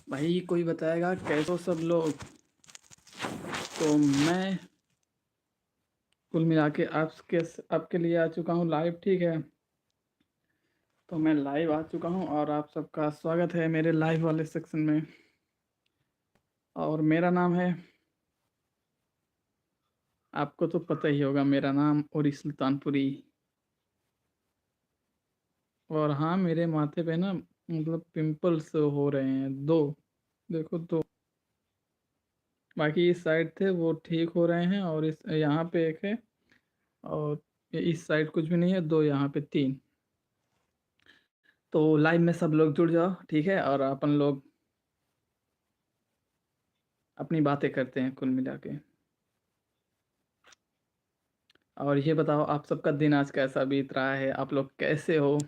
भाई कोई बताएगा कैसे हो सब लोग। तो मैं कुल मिला के आपके लिए आ चुका हूँ लाइव, ठीक है। तो मैं लाइव आ चुका हूँ और आप सबका स्वागत है मेरे लाइव वाले सेक्शन में। और मेरा नाम है, आपको तो पता ही होगा, मेरा नाम उरी सुल्तानपुरी। और हाँ, मेरे माथे पे ना मतलब पिंपल्स हो रहे हैं दो, देखो दो। बाकी इस साइड थे वो ठीक हो रहे हैं, और इस यहाँ पे एक है, और इस साइड कुछ भी नहीं है, दो यहाँ पे तीन। तो लाइव में सब लोग जुड़ जाओ, ठीक है, और अपन लोग अपनी बातें करते हैं कुल मिला के। और ये बताओ आप सबका दिन आज कैसा बीत रहा है, आप लोग कैसे हो।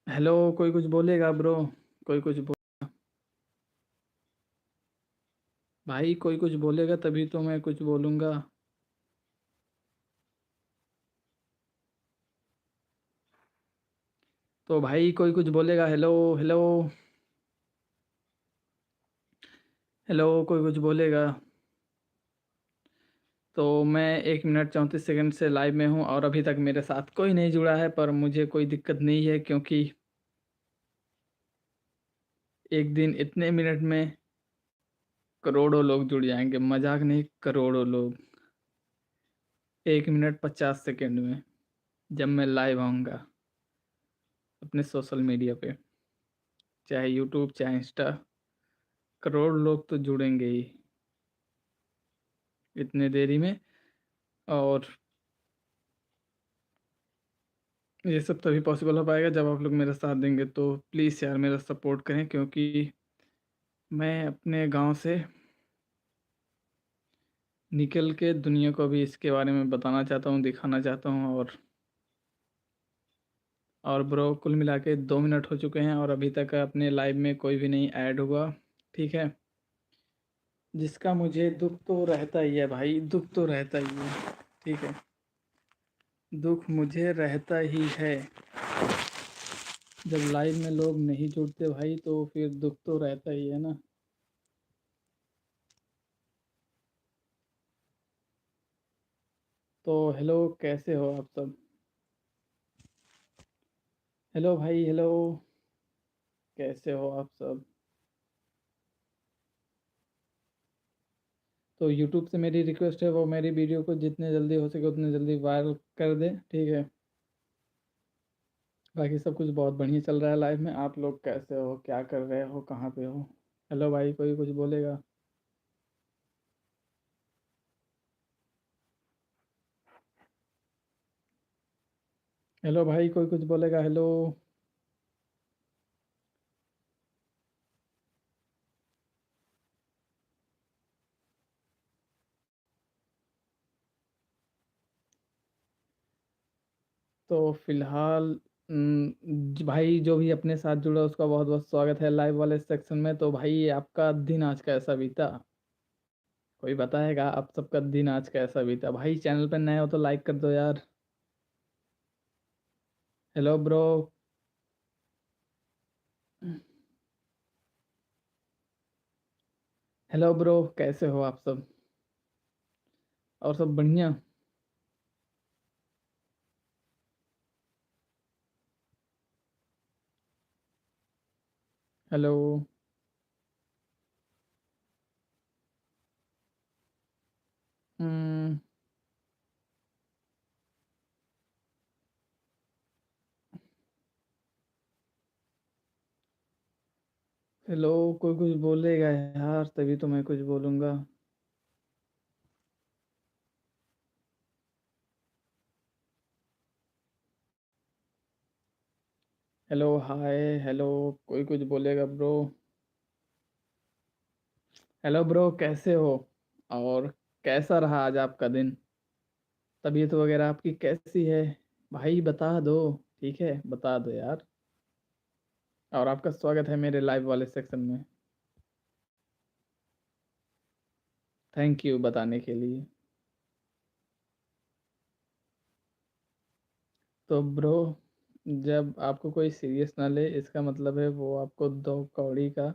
हेलो, कोई कुछ बोलेगा ब्रो? कोई कुछ भाई कोई कुछ बोलेगा तभी तो मैं कुछ बोलूँगा। तो भाई कोई कुछ बोलेगा? हेलो हेलो हेलो, कोई कुछ बोलेगा? तो मैं 1 मिनट 34 सेकंड से लाइव में हूँ और अभी तक मेरे साथ कोई नहीं जुड़ा है, पर मुझे कोई दिक्कत नहीं है, क्योंकि एक दिन इतने मिनट में करोड़ों लोग जुड़ जाएंगे, मजाक नहीं, करोड़ों लोग 1 मिनट 50 सेकंड में, जब मैं लाइव आऊँगा अपने सोशल मीडिया पे, चाहे यूट्यूब चाहे इंस्टा। करोड़ लोग तो जुड़ेंगे ही इतने देरी में। और ये सब तभी पॉसिबल हो पाएगा जब आप लोग मेरा साथ देंगे। तो प्लीज़ यार मेरा सपोर्ट करें, क्योंकि मैं अपने गांव से निकल के दुनिया को भी इसके बारे में बताना चाहता हूँ, दिखाना चाहता हूँ। और ब्रो कुल मिला के 2 मिनट हो चुके हैं और अभी तक अपने लाइव में कोई भी नहीं ऐड हुआ, ठीक है। जिसका मुझे दुख तो रहता ही है भाई, दुख तो रहता ही है, ठीक है। दुख मुझे रहता ही है, जब लाइव में लोग नहीं जुड़ते भाई तो फिर दुख तो रहता ही है ना। तो हेलो, कैसे हो आप सब? हेलो भाई, हेलो, कैसे हो आप सब? तो यूट्यूब से मेरी रिक्वेस्ट है, वो मेरी वीडियो को जितने जल्दी हो सके उतने जल्दी वायरल कर दे, ठीक है। बाकी सब कुछ बहुत बढ़िया चल रहा है लाइफ में। आप लोग कैसे हो, क्या कर रहे हो, कहाँ पे हो? हेलो भाई, कोई कुछ बोलेगा? हेलो भाई, कोई कुछ बोलेगा? हेलो। तो फिलहाल भाई जो भी अपने साथ जुड़ा उसका बहुत बहुत स्वागत है लाइव वाले सेक्शन में। तो भाई आपका दिन आज कैसा बीता? कोई बताएगा आप सबका दिन आज कैसा बीता? भाई चैनल पे नए हो तो लाइक कर दो यार। Hello bro. हेलो ब्रो, कैसे हो आप सब? और सब बढ़िया? हेलो। हम्म, हेलो, कोई कुछ बोलेगा यार तभी तो मैं कुछ बोलूँगा। हेलो हाय, हेलो, कोई कुछ बोलेगा ब्रो? हेलो ब्रो, कैसे हो? और कैसा रहा आज आपका दिन? तबीयत वगैरह आपकी कैसी है? भाई बता दो, ठीक है, बता दो यार। और आपका स्वागत है मेरे लाइव वाले सेक्शन में। थैंक यू बताने के लिए। तो ब्रो जब आपको कोई सीरियस ना ले, इसका मतलब है वो आपको दो कौड़ी का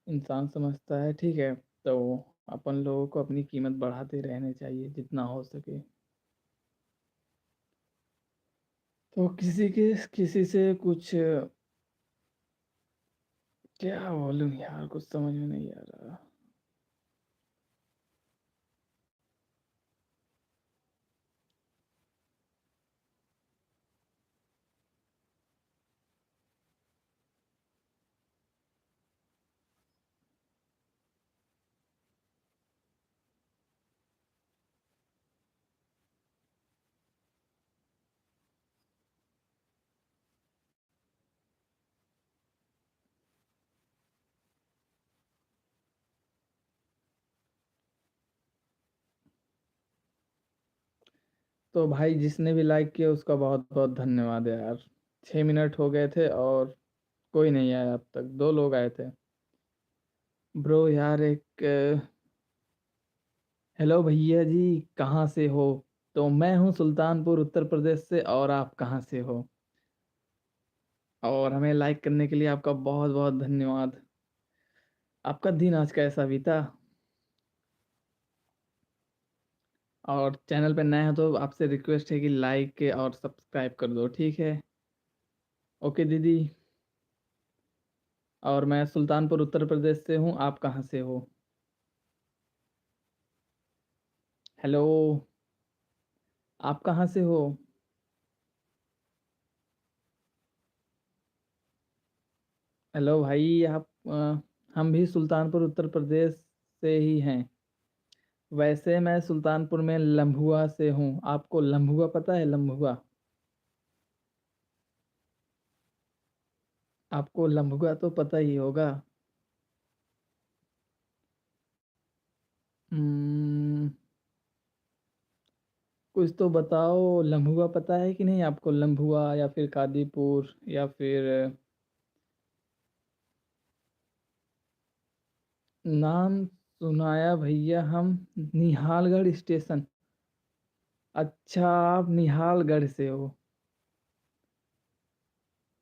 इंसान समझता है, ठीक है। तो अपन लोगों को अपनी कीमत बढ़ाते रहने चाहिए जितना हो सके। तो किसी से कुछ क्या बोलूं यार, कुछ समझ में नहीं आ रहा। तो भाई जिसने भी लाइक किया उसका बहुत बहुत धन्यवाद यार। 6 मिनट हो गए थे और कोई नहीं आया अब तक, 2 लोग आए थे। ब्रो यार एक हेलो भैया जी, कहाँ से हो? तो मैं हूँ सुल्तानपुर उत्तर प्रदेश से, और आप कहाँ से हो? और हमें लाइक करने के लिए आपका बहुत बहुत धन्यवाद। आपका दिन आज कैसा बीता? और चैनल पे नए हो तो आपसे रिक्वेस्ट है कि लाइक और सब्सक्राइब कर दो, ठीक है। ओके दीदी। और मैं सुल्तानपुर उत्तर प्रदेश से हूँ, आप कहाँ से हो? हेलो, आप कहाँ से हो? हेलो भाई, आप हम भी सुल्तानपुर उत्तर प्रदेश से ही हैं। वैसे मैं सुल्तानपुर में लम्भुआ से हूँ। आपको लम्भुआ पता है? लम्भुआ, आपको लम्भुआ तो पता ही होगा। हम्म, कुछ तो बताओ, लम्भुआ पता है कि नहीं आपको? लम्भुआ या फिर कादीपुर या फिर नाम सुनाया भैया हम, निहालगढ़ स्टेशन। अच्छा, आप निहालगढ़ से हो?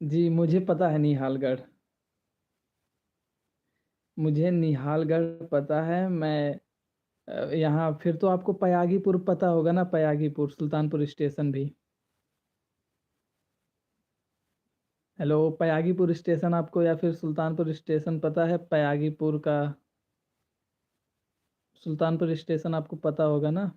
जी मुझे पता है निहालगढ़। मुझे निहालगढ़ पता है। मैं यहाँ फिर तो आपको पयागीपुर पता होगा ना, पयागीपुर सुल्तानपुर स्टेशन भी। हेलो, पयागीपुर स्टेशन आपको या फिर सुल्तानपुर स्टेशन पता है? पयागीपुर का सुल्तानपुर स्टेशन आपको पता होगा ना?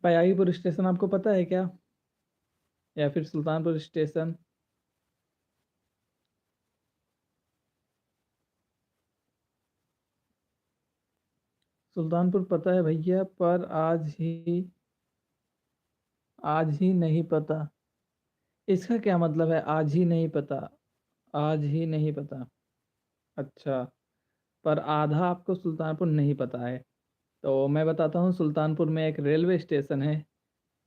पयागीपुर स्टेशन आपको पता है क्या? या फिर सुल्तानपुर स्टेशन? सुल्तानपुर पता है भैया, पर आज ही नहीं पता। इसका क्या मतलब है आज ही नहीं पता? आज ही नहीं पता, अच्छा। पर आधा आपको सुल्तानपुर नहीं पता है। तो मैं बताता हूँ, सुल्तानपुर में एक रेलवे स्टेशन है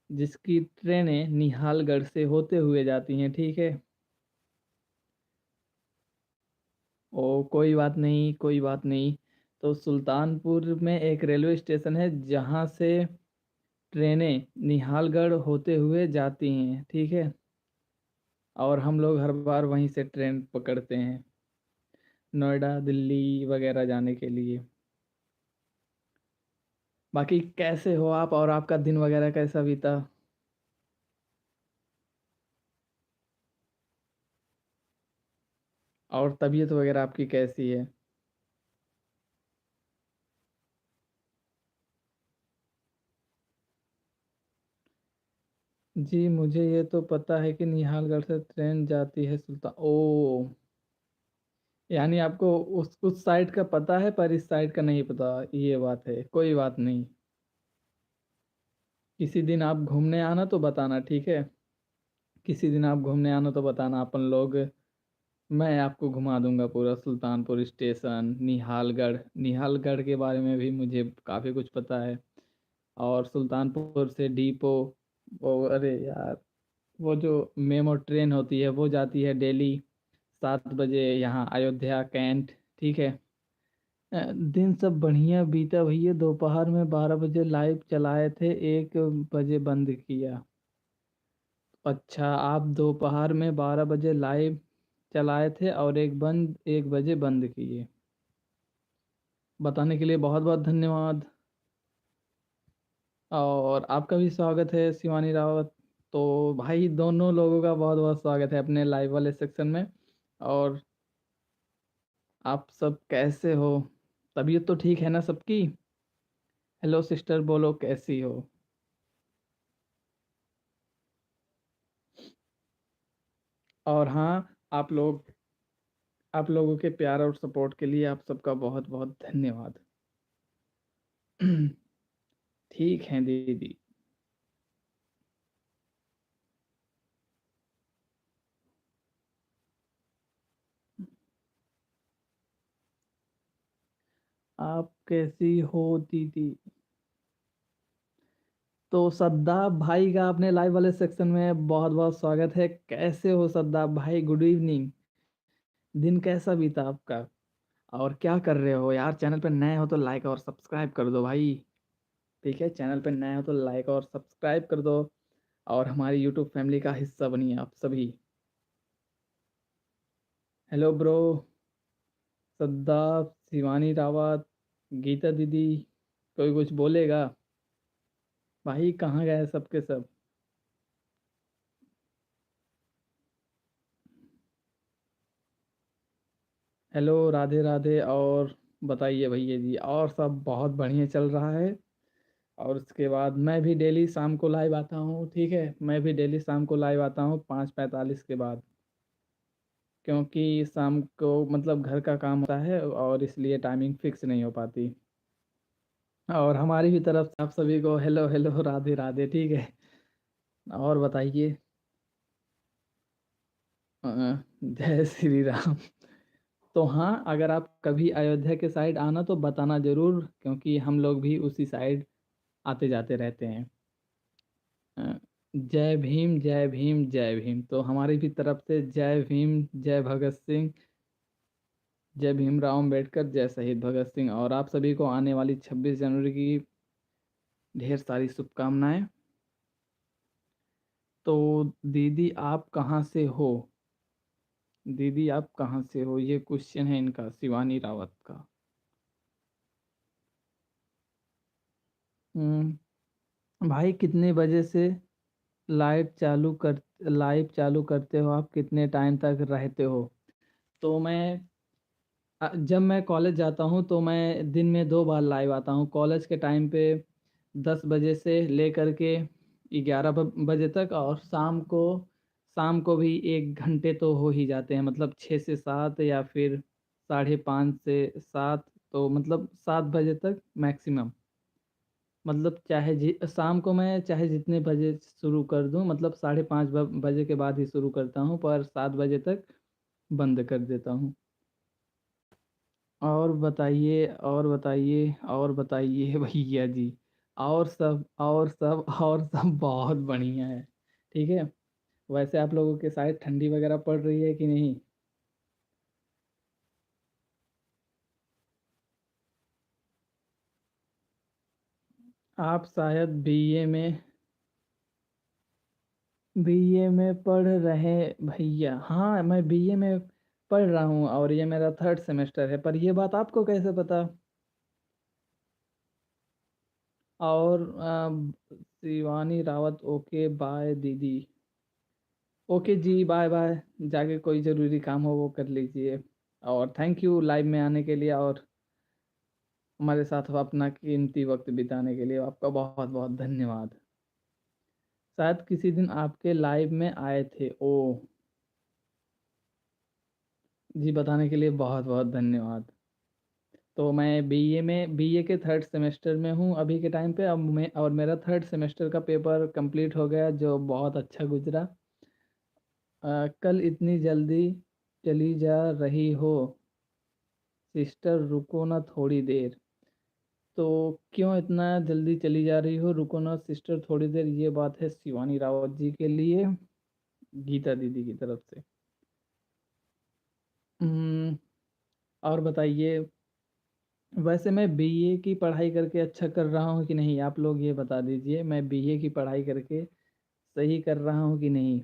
जिसकी ट्रेनें निहालगढ़ से होते हुए जाती हैं, ठीक है। ओ कोई बात नहीं, कोई बात नहीं। तो सुल्तानपुर में एक रेलवे स्टेशन है जहाँ से ट्रेनें निहालगढ़ होते हुए जाती हैं, ठीक है। और हम लोग हर बार वहीं से ट्रेन पकड़ते हैं, नोएडा दिल्ली वगैरह जाने के लिए। बाकी कैसे हो आप, और आपका दिन वगैरह कैसा बीता? और तबीयत वगैरह आपकी कैसी है? जी मुझे ये तो पता है कि निहालगढ़ से ट्रेन जाती है सुल्तान ओ, यानी आपको उस साइड का पता है पर इस साइड का नहीं पता, ये बात है। कोई बात नहीं, किसी दिन आप घूमने आना तो बताना, ठीक है। किसी दिन आप घूमने आना तो बताना, अपन लोग, मैं आपको घुमा दूंगा पूरा सुल्तानपुर स्टेशन, निहालगढ़। निहालगढ़ के बारे में भी मुझे काफ़ी कुछ पता है। और सुल्तानपुर से डिपो, वो अरे यार, वो जो मेमो ट्रेन होती है वो जाती है डेली 7 बजे यहाँ अयोध्या कैंट, ठीक है। दिन सब बढ़िया बीता भैया। दोपहर में 12 बजे लाइव चलाए थे, 1 बजे बंद किया। अच्छा, आप दोपहर में 12 बजे लाइव चलाए थे और 1 बजे बंद किए। बताने के लिए बहुत बहुत धन्यवाद। और आपका भी स्वागत है शिवानी रावत। तो भाई दोनों लोगों का बहुत बहुत स्वागत है अपने लाइव वाले सेक्शन में। और आप सब कैसे हो? तबीयत तो ठीक है ना सबकी? हेलो सिस्टर, बोलो कैसी हो? और हाँ, आप लोगों के प्यार और सपोर्ट के लिए आप सबका बहुत बहुत धन्यवाद। ठीक है दीदी। आप कैसी हो दीदी? तो सद्दाब भाई का अपने लाइव वाले सेक्शन में बहुत बहुत स्वागत है। कैसे हो सद्दाब भाई? Good evening. दिन कैसा बीता आपका? और क्या कर रहे हो यार? चैनल पे नए हो तो लाइक और सब्सक्राइब कर दो भाई। ठीक है, चैनल पे नए हो तो लाइक और सब्सक्राइब कर दो और हमारी यूट्यूब फैमिली का हिस्सा बनिए आप सभी। हेलो ब्रो, सद्दाब, शिवानी रावत, गीता दीदी, कोई कुछ बोलेगा? भाई कहाँ गए सबके सब? हेलो, राधे राधे। और बताइए भैया जी, और सब बहुत बढ़िया चल रहा है। और उसके बाद मैं भी डेली शाम को लाइव आता हूँ। ठीक है, मैं भी डेली शाम को लाइव आता हूँ 5:45 के बाद। क्योंकि शाम को मतलब घर का काम होता है और इसलिए टाइमिंग फिक्स नहीं हो पाती। और हमारी भी तरफ से आप सभी को हेलो हेलो, राधे राधे। ठीक है, और बताइए। अ, जय श्री राम। तो हाँ, अगर आप कभी अयोध्या के साइड आना तो बताना ज़रूर, क्योंकि हम लोग भी उसी साइड आते जाते रहते हैं। अ, जय भीम जय भीम जय भीम। तो हमारी भी तरफ से जय भीम, जय भगत सिंह, जय भीमराव अम्बेडकर, जय शहीद भगत सिंह। और आप सभी को आने वाली 26 जनवरी की ढेर सारी शुभकामनाएं। तो दीदी आप कहाँ से हो? दीदी आप कहाँ से हो, ये क्वेश्चन है इनका, शिवानी रावत का। भाई कितने बजे से लाइव चालू कर लाइव चालू करते हो आप? कितने टाइम तक रहते हो? तो मैं जब मैं कॉलेज जाता हूँ तो मैं दिन में 2 बार लाइव आता हूँ। कॉलेज के टाइम पे 10 बजे से लेकर के 11 बजे तक, और शाम को भी 1 घंटे तो हो ही जाते हैं, मतलब 6 से 7 या फिर 5:30 से 7। तो मतलब 7 बजे तक मैक्सिमम। मतलब शाम को मैं चाहे जितने बजे शुरू कर दूं, मतलब 5:30 बजे के बाद ही शुरू करता हूं, पर 7 बजे तक बंद कर देता हूं। और बताइए, और बताइए, और बताइए भैया जी। और सब बहुत बढ़िया है। ठीक है। वैसे आप लोगों के साइड ठंडी वगैरह पड़ रही है कि नहीं? आप शायद बीए में पढ़ रहे भैया। हाँ, मैं बीए में पढ़ रहा हूँ और ये मेरा 3rd सेमेस्टर है। पर ये बात आपको कैसे पता? और शिवानी रावत, ओके बाय दीदी। ओके जी, बाय बाय। जाके कोई ज़रूरी काम हो वो कर लीजिए। और थैंक यू लाइव में आने के लिए और हमारे साथ अपना कीमती वक्त बिताने के लिए आपका बहुत बहुत धन्यवाद। शायद किसी दिन आपके लाइव में आए थे। ओ जी, बताने के लिए बहुत बहुत धन्यवाद। तो मैं बीए के 3rd सेमेस्टर में हूँ अभी के टाइम पे। अब मैं और मेरा 3rd सेमेस्टर का पेपर कंप्लीट हो गया, जो बहुत अच्छा गुजरा। कल इतनी जल्दी चली जा रही हो सिस्टर, रुको ना थोड़ी देर। तो क्यों इतना जल्दी चली जा रही हो? रुको ना सिस्टर थोड़ी देर, ये बात है शिवानी रावत जी के लिए, गीता दीदी की तरफ से। हम्म, और बताइए। वैसे मैं बीए की पढ़ाई करके अच्छा कर रहा हूँ कि नहीं? आप लोग ये बता दीजिए, मैं बीए की पढ़ाई करके सही कर रहा हूँ कि नहीं?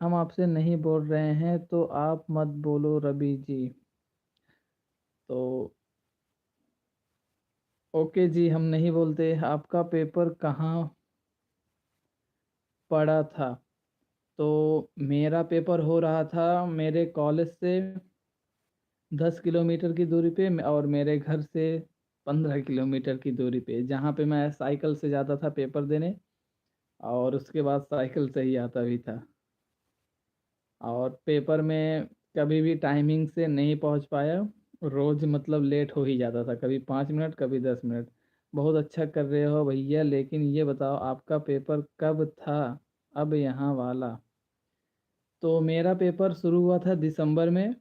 हम आपसे नहीं बोल रहे हैं तो आप मत बोलो रवि जी। तो ओके जी, हम नहीं बोलते। आपका पेपर कहाँ पड़ा था? तो मेरा पेपर हो रहा था मेरे कॉलेज से 10 किलोमीटर की दूरी पे और मेरे घर से 15 किलोमीटर की दूरी पे, जहाँ पे मैं साइकिल से जाता था पेपर देने और उसके बाद साइकिल से ही आता भी था। और पेपर में कभी भी टाइमिंग से नहीं पहुँच पाया, रोज़ मतलब लेट हो ही जाता था, कभी 5 मिनट, कभी 10 मिनट। बहुत अच्छा कर रहे हो भैया, लेकिन ये बताओ आपका पेपर कब था? अब यहाँ वाला। तो मेरा पेपर शुरू हुआ था दिसंबर में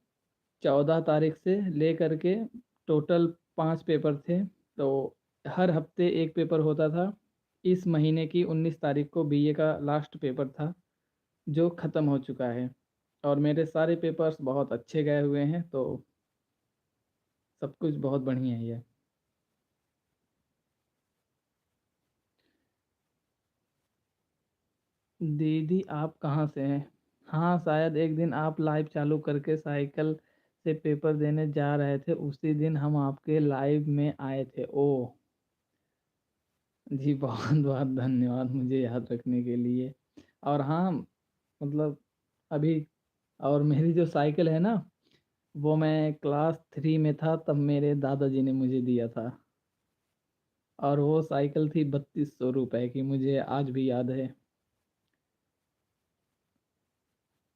14 तारीख से लेकर के टोटल 5 पेपर थे। तो हर हफ्ते एक पेपर होता था। इस महीने की 19 तारीख को बीए का लास्ट पेपर था, जो ख़त्म हो चुका है और मेरे सारे पेपर्स बहुत अच्छे गए हुए हैं, तो सब कुछ बहुत बढ़िया ही है। दीदी आप कहाँ से हैं? हाँ, शायद एक दिन आप लाइव चालू करके साइकिल से पेपर देने जा रहे थे, उसी दिन हम आपके लाइव में आए थे। ओह! जी, बहुत-बहुत धन्यवाद मुझे याद रखने के लिए। और हाँ, मतलब अभी और मेरी जो साइकिल है ना, वो मैं क्लास 3 में था तब मेरे दादाजी ने मुझे दिया था और वो साइकिल थी ₹3200 की, मुझे आज भी याद है।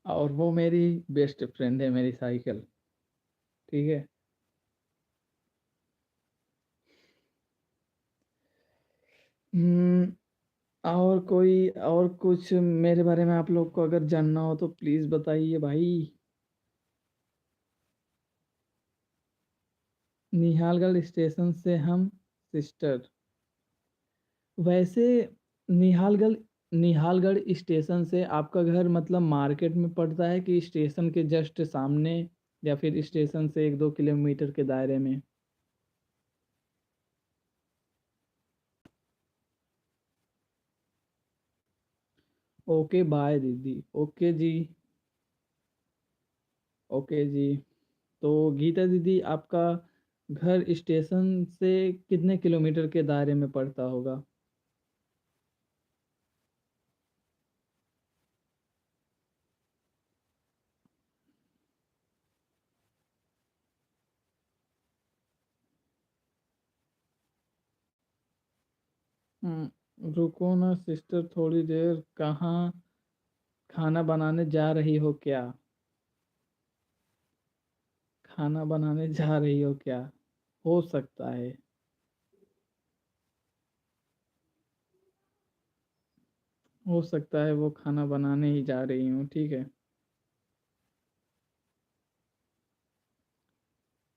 और वो मेरी बेस्ट फ्रेंड है मेरी साइकिल, ठीक है? हुँ, और कोई और कुछ मेरे बारे में आप लोग को अगर जानना हो तो प्लीज़ बताइए भाई। निहालगढ़ स्टेशन से हम सिस्टर। वैसे निहालगढ़ निहालगढ़ स्टेशन से आपका घर मतलब मार्केट में पड़ता है कि स्टेशन के जस्ट सामने या फिर स्टेशन से 1-2 किलोमीटर के दायरे में? ओके बाय दीदी। ओके जी, ओके जी। तो गीता दीदी आपका घर स्टेशन से कितने किलोमीटर के दायरे में पड़ता होगा? रुको ना सिस्टर थोड़ी देर, कहाँ खाना बनाने जा रही हो क्या? खाना बनाने जा रही हो क्या? हो सकता है। हो सकता है वो खाना बनाने ही जा रही हूँ, ठीक है।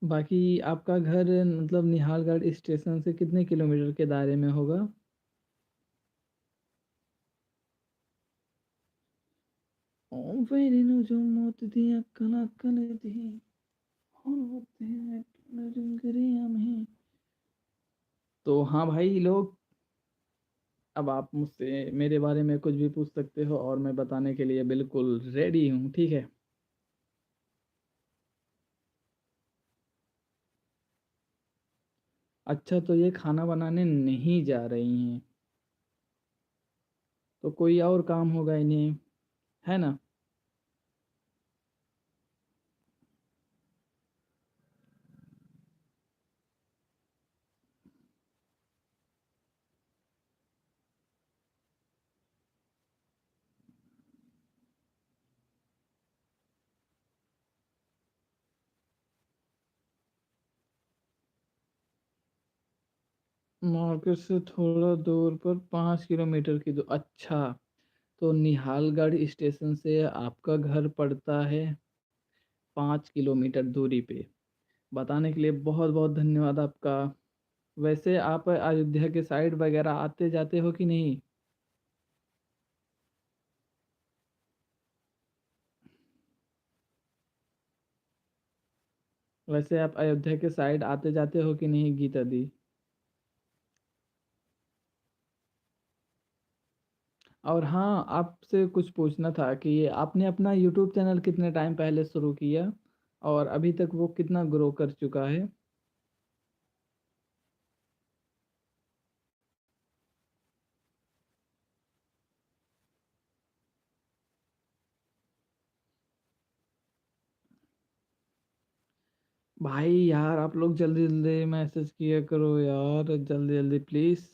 बाकी आपका घर मतलब निहालगढ़ स्टेशन से कितने किलोमीटर के दायरे में होगा? ओ वेरी नो जो मौत दिया कला कल दी और होते हैं डुंगरिया में। तो हाँ भाई लोग, अब आप मुझसे मेरे बारे में कुछ भी पूछ सकते हो और मैं बताने के लिए बिल्कुल रेडी हूँ, ठीक है। अच्छा, तो ये खाना बनाने नहीं जा रही हैं, तो कोई और काम होगा इन्हें, है ना? मार्केट से थोड़ा दूर पर 5 किलोमीटर की दूर। अच्छा, तो निहालगढ़ स्टेशन से आपका घर पड़ता है 5 किलोमीटर दूरी पे। बताने के लिए बहुत बहुत धन्यवाद आपका। वैसे आप अयोध्या के साइड वगैरह आते जाते हो कि नहीं? वैसे आप अयोध्या के साइड आते जाते हो कि नहीं गीता दी? और हाँ, आपसे कुछ पूछना था कि ये आपने अपना यूट्यूब चैनल कितने टाइम पहले शुरू किया और अभी तक वो कितना ग्रो कर चुका है? भाई यार आप लोग जल्दी जल्दी मैसेज किया करो यार, जल्दी जल्दी प्लीज।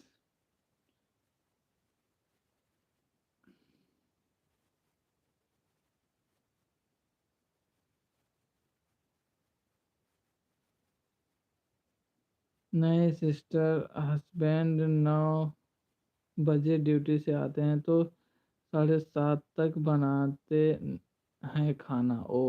नहीं सिस्टर, हस्बैंड 9 बजे ड्यूटी से आते हैं तो 7:30 तक बनाते हैं खाना। ओ,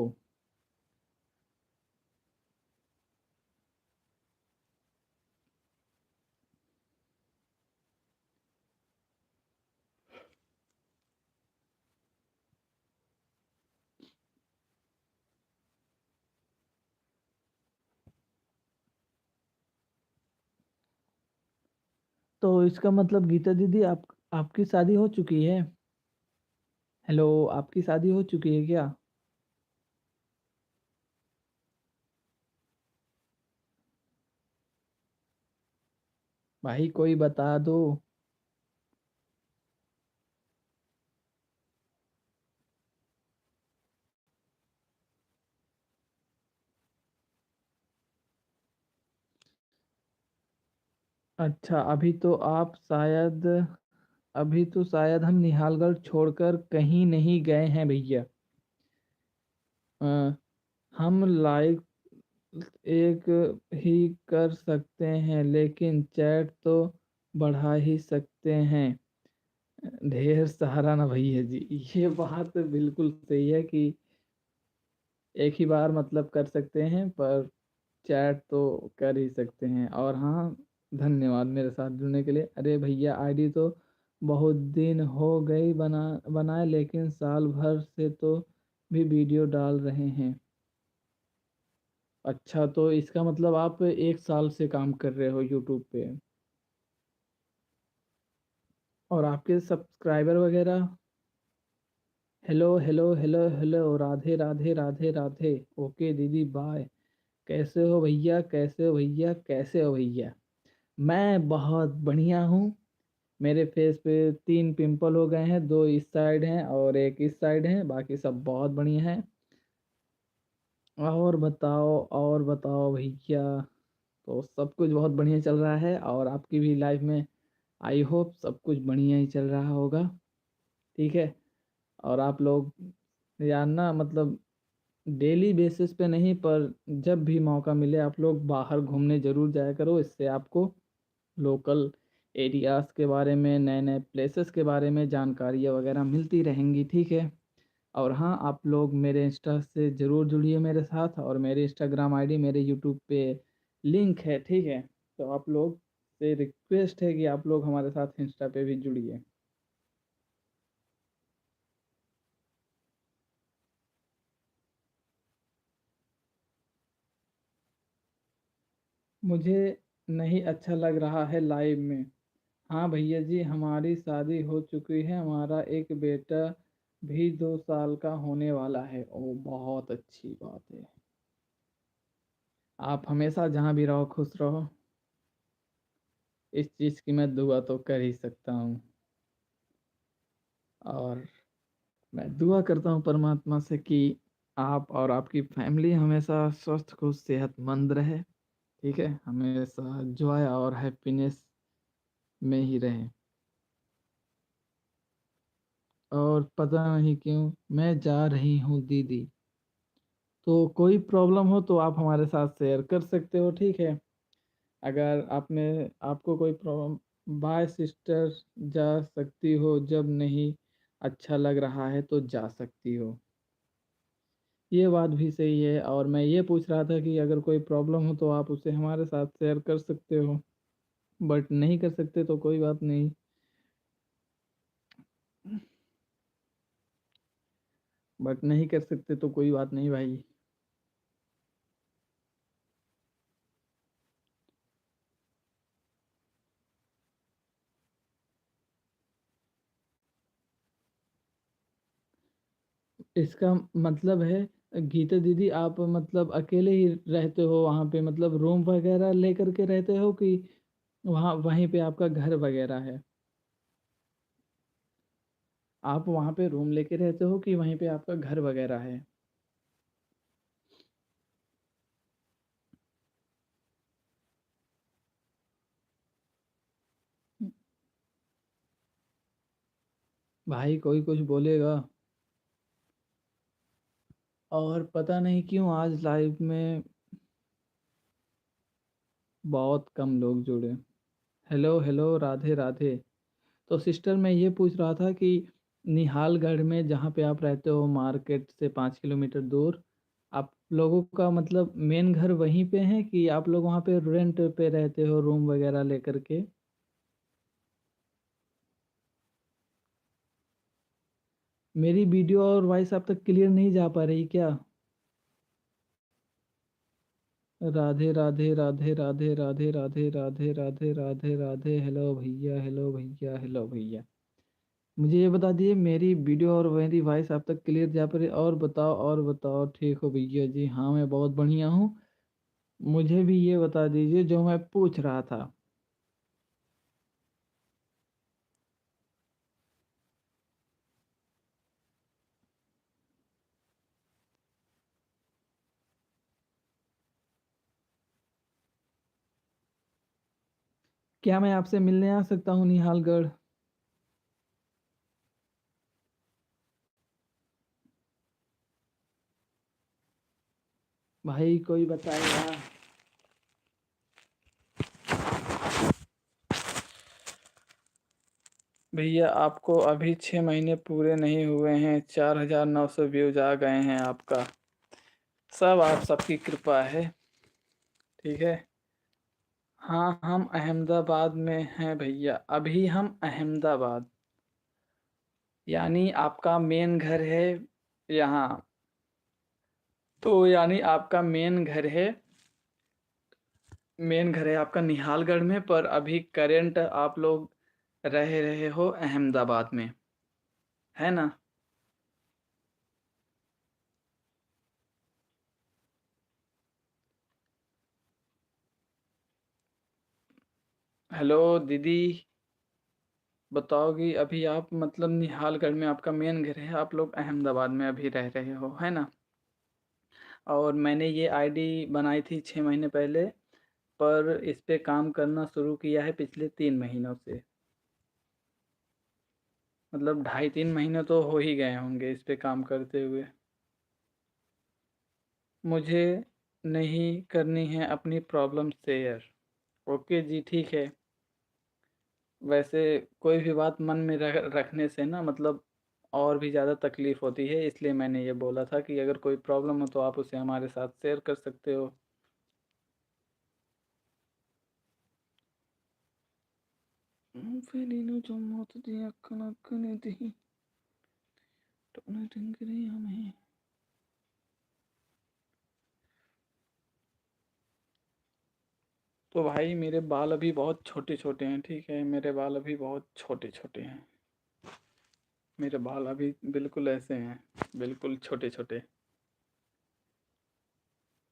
तो इसका मतलब गीता दीदी आपकी शादी हो चुकी है? हेलो, आपकी शादी हो चुकी है क्या? भाई कोई बता दो। अच्छा, अभी तो शायद हम निहालगढ़ छोड़कर कहीं नहीं गए हैं भैया। अ, हम लाइक एक ही कर सकते हैं लेकिन चैट तो बढ़ा ही सकते हैं। ढेर सहारा ना भैया जी, ये बात बिल्कुल सही है कि एक ही बार मतलब कर सकते हैं, पर चैट तो कर ही सकते हैं। और हाँ, धन्यवाद मेरे साथ जुड़ने के लिए। अरे भैया आईडी तो बहुत दिन हो गई बनाए, लेकिन साल भर से तो भी वीडियो डाल रहे हैं। अच्छा, तो इसका मतलब आप 1 साल से काम कर रहे हो यूट्यूब पे? और आपके सब्सक्राइबर वगैरह? Hello hello hello hello, Radhe Radhe Radhe Radhe. Okay दीदी बाय। कैसे हो भैया, कैसे हो भैया, कैसे हो भैया? मैं बहुत बढ़िया हूँ। मेरे फेस पे 3 पिंपल हो गए हैं, 2 इस साइड हैं और एक इस साइड है, बाकी सब बहुत बढ़िया है। और बताओ भैया। तो सब कुछ बहुत बढ़िया चल रहा है और आपकी भी लाइफ में आई होप सब कुछ बढ़िया ही चल रहा होगा। ठीक है। और आप लोग यार ना मतलब डेली बेसिस पे नहीं, पर जब भी मौका मिले आप लोग बाहर घूमने ज़रूर जाया करो। इससे आपको लोकल एरियाज़ के बारे में, नए नए प्लेसेस के बारे में जानकारियाँ वगैरह मिलती रहेंगी। ठीक है। और हाँ, आप लोग मेरे इंस्टा से ज़रूर जुड़िए मेरे साथ, और मेरे इंस्टाग्राम आईडी मेरे यूट्यूब पे लिंक है। ठीक है। तो आप लोग से रिक्वेस्ट है कि आप लोग हमारे साथ इंस्टा पे भी जुड़िए। मुझे नहीं अच्छा लग रहा है लाइव में। हाँ भैया जी, हमारी शादी हो चुकी है, हमारा एक बेटा भी 2 साल का होने वाला है। ओ, बहुत अच्छी बात है। आप हमेशा जहाँ भी रहो खुश रहो। इस चीज़ की मैं दुआ तो कर ही सकता हूँ। और मैं दुआ करता हूँ परमात्मा से कि आप और आपकी फैमिली हमेशा स्वस्थ खुश सेहतमंद रहे। ठीक है, हमेशा जॉय और हैप्पीनेस में ही रहे। और पता नहीं क्यों मैं जा रही हूँ दीदी। तो कोई प्रॉब्लम हो तो आप हमारे साथ शेयर कर सकते हो। ठीक है। अगर आपको कोई प्रॉब्लम, बाय सिस्टर, जा सकती हो, जब नहीं अच्छा लग रहा है तो जा सकती हो। ये बात भी सही है। और मैं ये पूछ रहा था कि अगर कोई प्रॉब्लम हो तो आप उसे हमारे साथ शेयर कर सकते हो, बट नहीं कर सकते तो कोई बात नहीं। बट नहीं कर सकते तो कोई बात नहीं भाई। इसका मतलब है गीता दीदी, आप मतलब अकेले ही रहते हो वहाँ पे, मतलब रूम वगैरह लेकर के रहते हो कि वहीं पे आपका घर वगैरह है? आप वहाँ पे रूम लेके रहते हो कि वहीं पे आपका घर वगैरह है? भाई कोई कुछ बोलेगा। और पता नहीं क्यों आज लाइव में बहुत कम लोग जुड़े। Hello hello, Radhe Radhe. तो सिस्टर, मैं ये पूछ रहा था कि निहालगढ़ में जहाँ पे आप रहते हो, मार्केट से 5 किलोमीटर दूर, आप लोगों का मतलब मेन घर वहीं पे है कि आप लोग वहाँ पे रेंट पे रहते हो, रूम वगैरह लेकर के? मेरी वीडियो और वॉइस आप तक क्लियर नहीं जा पा रही क्या? राधे राधे राधे राधे राधे राधे राधे राधे राधे राधे। हेलो भैया, हेलो भैया, हेलो भैया। मुझे ये बता दिए, मेरी वीडियो और मेरी वॉइस आप तक क्लियर जा पा रही? और बताओ, और बताओ। ठीक हो भैया जी? हाँ, मैं बहुत बढ़िया हूँ। मुझे भी ये बता दीजिए जो मैं पूछ रहा था। क्या मैं आपसे मिलने आ सकता हूँ निहालगढ़? भाई कोई बताएगा? भैया आपको अभी 6 महीने पूरे नहीं हुए हैं, 4900 व्यूज आ गए हैं आपका। सब आप सबकी कृपा है। ठीक है। हाँ, हम अहमदाबाद में हैं भैया, अभी हम अहमदाबाद, यानी आपका मेन घर है यहाँ। तो यानी आपका मेन घर है आपका निहालगढ़ में, पर अभी करेंट आप लोग रह रहे हो अहमदाबाद में, है ना? हेलो दीदी, बताओगी अभी आप, मतलब निहालगढ़ में आपका मेन घर है, आप लोग अहमदाबाद में अभी रह रहे हो, है ना? और मैंने ये आईडी बनाई थी 6 महीने पहले, पर इस पे काम करना शुरू किया है पिछले 3 महीनों से। मतलब 2.5-3 महीने तो हो ही गए होंगे इस पे काम करते हुए। मुझे नहीं करनी है अपनी प्रॉब्लम शेयर। ओके जी, ठीक है। वैसे कोई भी बात मन में रखने से ना, मतलब और भी ज़्यादा तकलीफ़ होती है, इसलिए मैंने ये बोला था कि अगर कोई प्रॉब्लम हो तो आप उसे हमारे साथ शेयर कर सकते हो। फेलिनो जो मौत दिया कनक ने दी, टोने टिंगरी हमें। तो भाई मेरे बाल अभी बहुत छोटे छोटे हैं, ठीक है, मेरे बाल अभी बहुत छोटे छोटे हैं। मेरे बाल अभी बिल्कुल ऐसे हैं, बिल्कुल छोटे छोटे।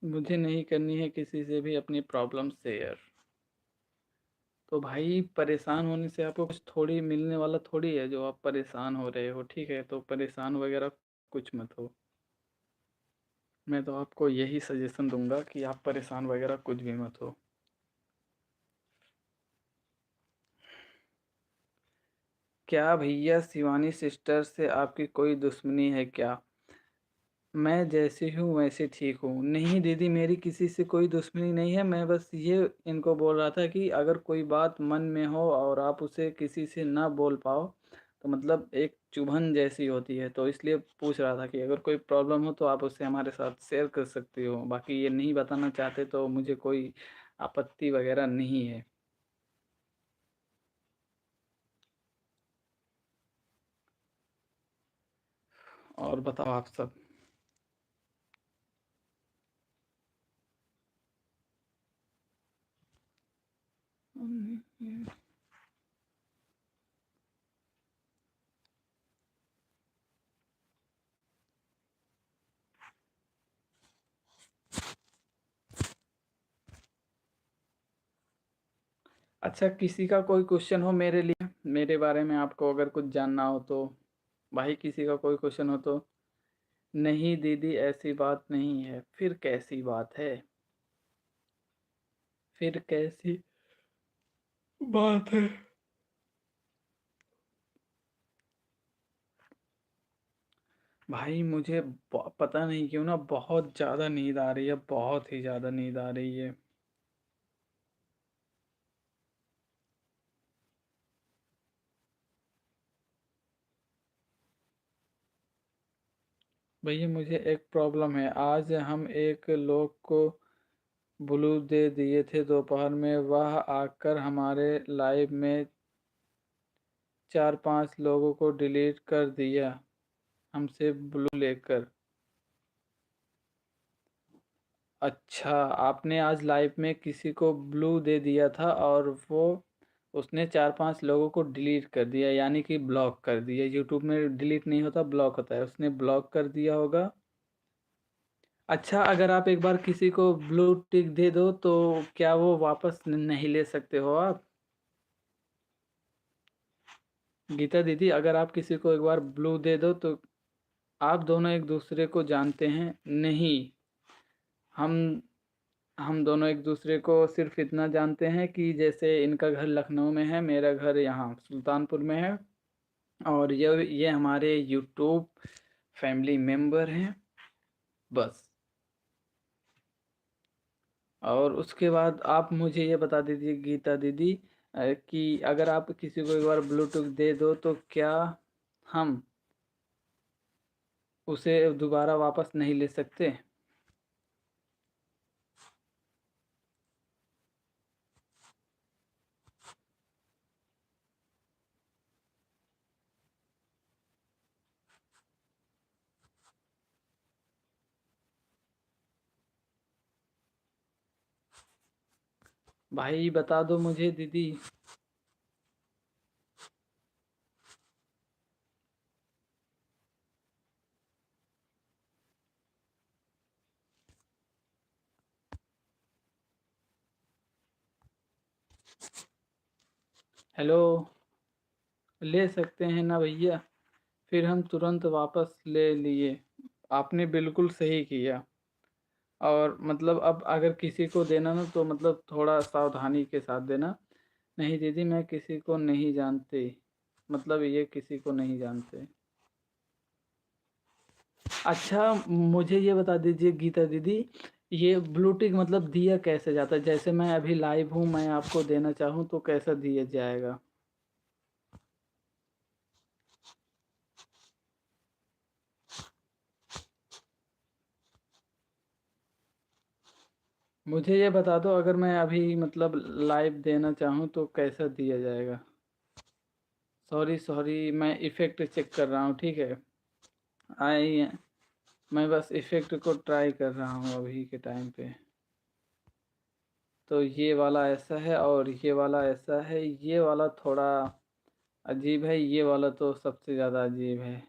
मुझे नहीं करनी है किसी से भी अपनी प्रॉब्लम शेयर। तो भाई परेशान होने से आपको कुछ थोड़ी मिलने वाला थोड़ी है, जो आप परेशान हो रहे हो, ठीक है? तो परेशान वगैरह कुछ मत हो। मैं तो आपको यही सजेशन दूंगा कि आप परेशान वगैरह कुछ भी मत हो। क्या भैया शिवानी सिस्टर से आपकी कोई दुश्मनी है क्या? मैं जैसी हूँ वैसे ठीक हूँ। नहीं दीदी, मेरी किसी से कोई दुश्मनी नहीं है। मैं बस ये इनको बोल रहा था कि अगर कोई बात मन में हो और आप उसे किसी से ना बोल पाओ, तो मतलब एक चुभन जैसी होती है। तो इसलिए पूछ रहा था कि अगर कोई प्रॉब्लम हो तो आप उससे हमारे साथ शेयर कर सकते हो। बाकी ये नहीं बताना चाहते तो मुझे कोई आपत्ति वगैरह नहीं है। और बताओ आप सब। अच्छा, किसी का कोई क्वेश्चन हो मेरे लिए, मेरे बारे में आपको अगर कुछ जानना हो तो? भाई किसी का कोई क्वेश्चन हो तो? नहीं दीदी ऐसी बात नहीं है। फिर कैसी बात है? फिर कैसी बात है? भाई मुझे पता नहीं क्यों ना बहुत ज़्यादा नींद आ रही है, बहुत ही ज़्यादा नींद आ रही है। भैया मुझे एक प्रॉब्लम है। आज हम एक लोग को ब्लू दे दिए थे दोपहर में, वह आकर हमारे लाइव में 4-5 लोगों को डिलीट कर दिया हमसे ब्लू लेकर। अच्छा, आपने आज लाइव में किसी को ब्लू दे दिया था और वो उसने 4-5 लोगों को डिलीट कर दिया, यानी कि ब्लॉक कर दिया। यूट्यूब में डिलीट नहीं होता, ब्लॉक होता है। उसने ब्लॉक कर दिया होगा। अच्छा, अगर आप एक बार किसी को ब्लू टिक दे दो तो क्या वो वापस नहीं ले सकते हो आप? गीता दीदी, अगर आप किसी को एक बार ब्लू दे दो तो आप दोनों एक दूसरे को जानते हैं? नहीं, हम हम दोनों एक दूसरे को सिर्फ इतना जानते हैं कि जैसे इनका घर लखनऊ में है, मेरा घर यहाँ सुल्तानपुर में है, और ये हमारे यूट्यूब फैमिली मेंबर हैं, बस। और उसके बाद आप मुझे ये बता दीजिए गीता दीदी, कि अगर आप किसी को एक बार ब्लूटूथ दे दो तो क्या हम उसे दोबारा वापस नहीं ले सकते? भाई बता दो मुझे दीदी। हेलो, ले सकते हैं ना भैया? फिर हम तुरंत वापस ले लिए। आपने बिल्कुल सही किया। और मतलब अब अगर किसी को देना ना तो मतलब थोड़ा सावधानी के साथ देना। नहीं दीदी, मैं किसी को नहीं जानती, मतलब ये किसी को नहीं जानते। अच्छा, मुझे ये बता दीजिए गीता दीदी, ये ब्लूटिक मतलब दिया कैसे जाता है? जैसे मैं अभी लाइव हूँ, मैं आपको देना चाहूँ तो कैसा दिया जाएगा? मुझे ये बता दो, अगर मैं अभी मतलब लाइव देना चाहूँ तो कैसा दिया जाएगा? सॉरी सॉरी, मैं इफ़ेक्ट चेक कर रहा हूँ, ठीक है। आई मैं बस इफ़ेक्ट को ट्राई कर रहा हूँ अभी के टाइम पे। तो ये वाला ऐसा है और ये वाला ऐसा है। ये वाला थोड़ा अजीब है, ये वाला तो सबसे ज़्यादा अजीब है।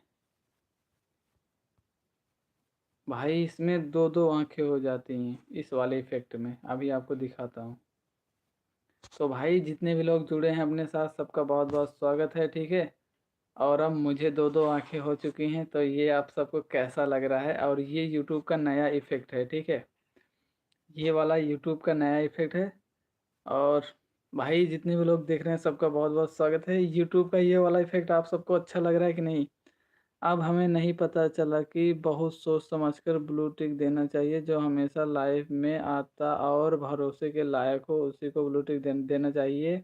भाई इसमें दो दो आंखें हो जाती हैं इस वाले इफ़ेक्ट में, अभी आपको दिखाता हूँ। तो भाई जितने भी लोग जुड़े हैं अपने साथ, सबका बहुत बहुत स्वागत है, ठीक है। और अब मुझे दो दो आंखें हो चुकी हैं, तो ये आप सबको कैसा लग रहा है? और ये यूट्यूब का नया इफ़ेक्ट है, ठीक है। ये वाला यूट्यूब का नया इफ़ेक्ट है। और भाई जितने भी लोग देख रहे हैं, सबका बहुत बहुत स्वागत है। यूट्यूब का ये वाला इफ़ेक्ट आप सबको अच्छा लग रहा है कि नहीं? अब हमें नहीं पता चला कि बहुत सोच समझकर ब्लू टिक देना चाहिए। जो हमेशा लाइव में आता और भरोसे के लायक हो उसी को ब्लू टिक देना चाहिए।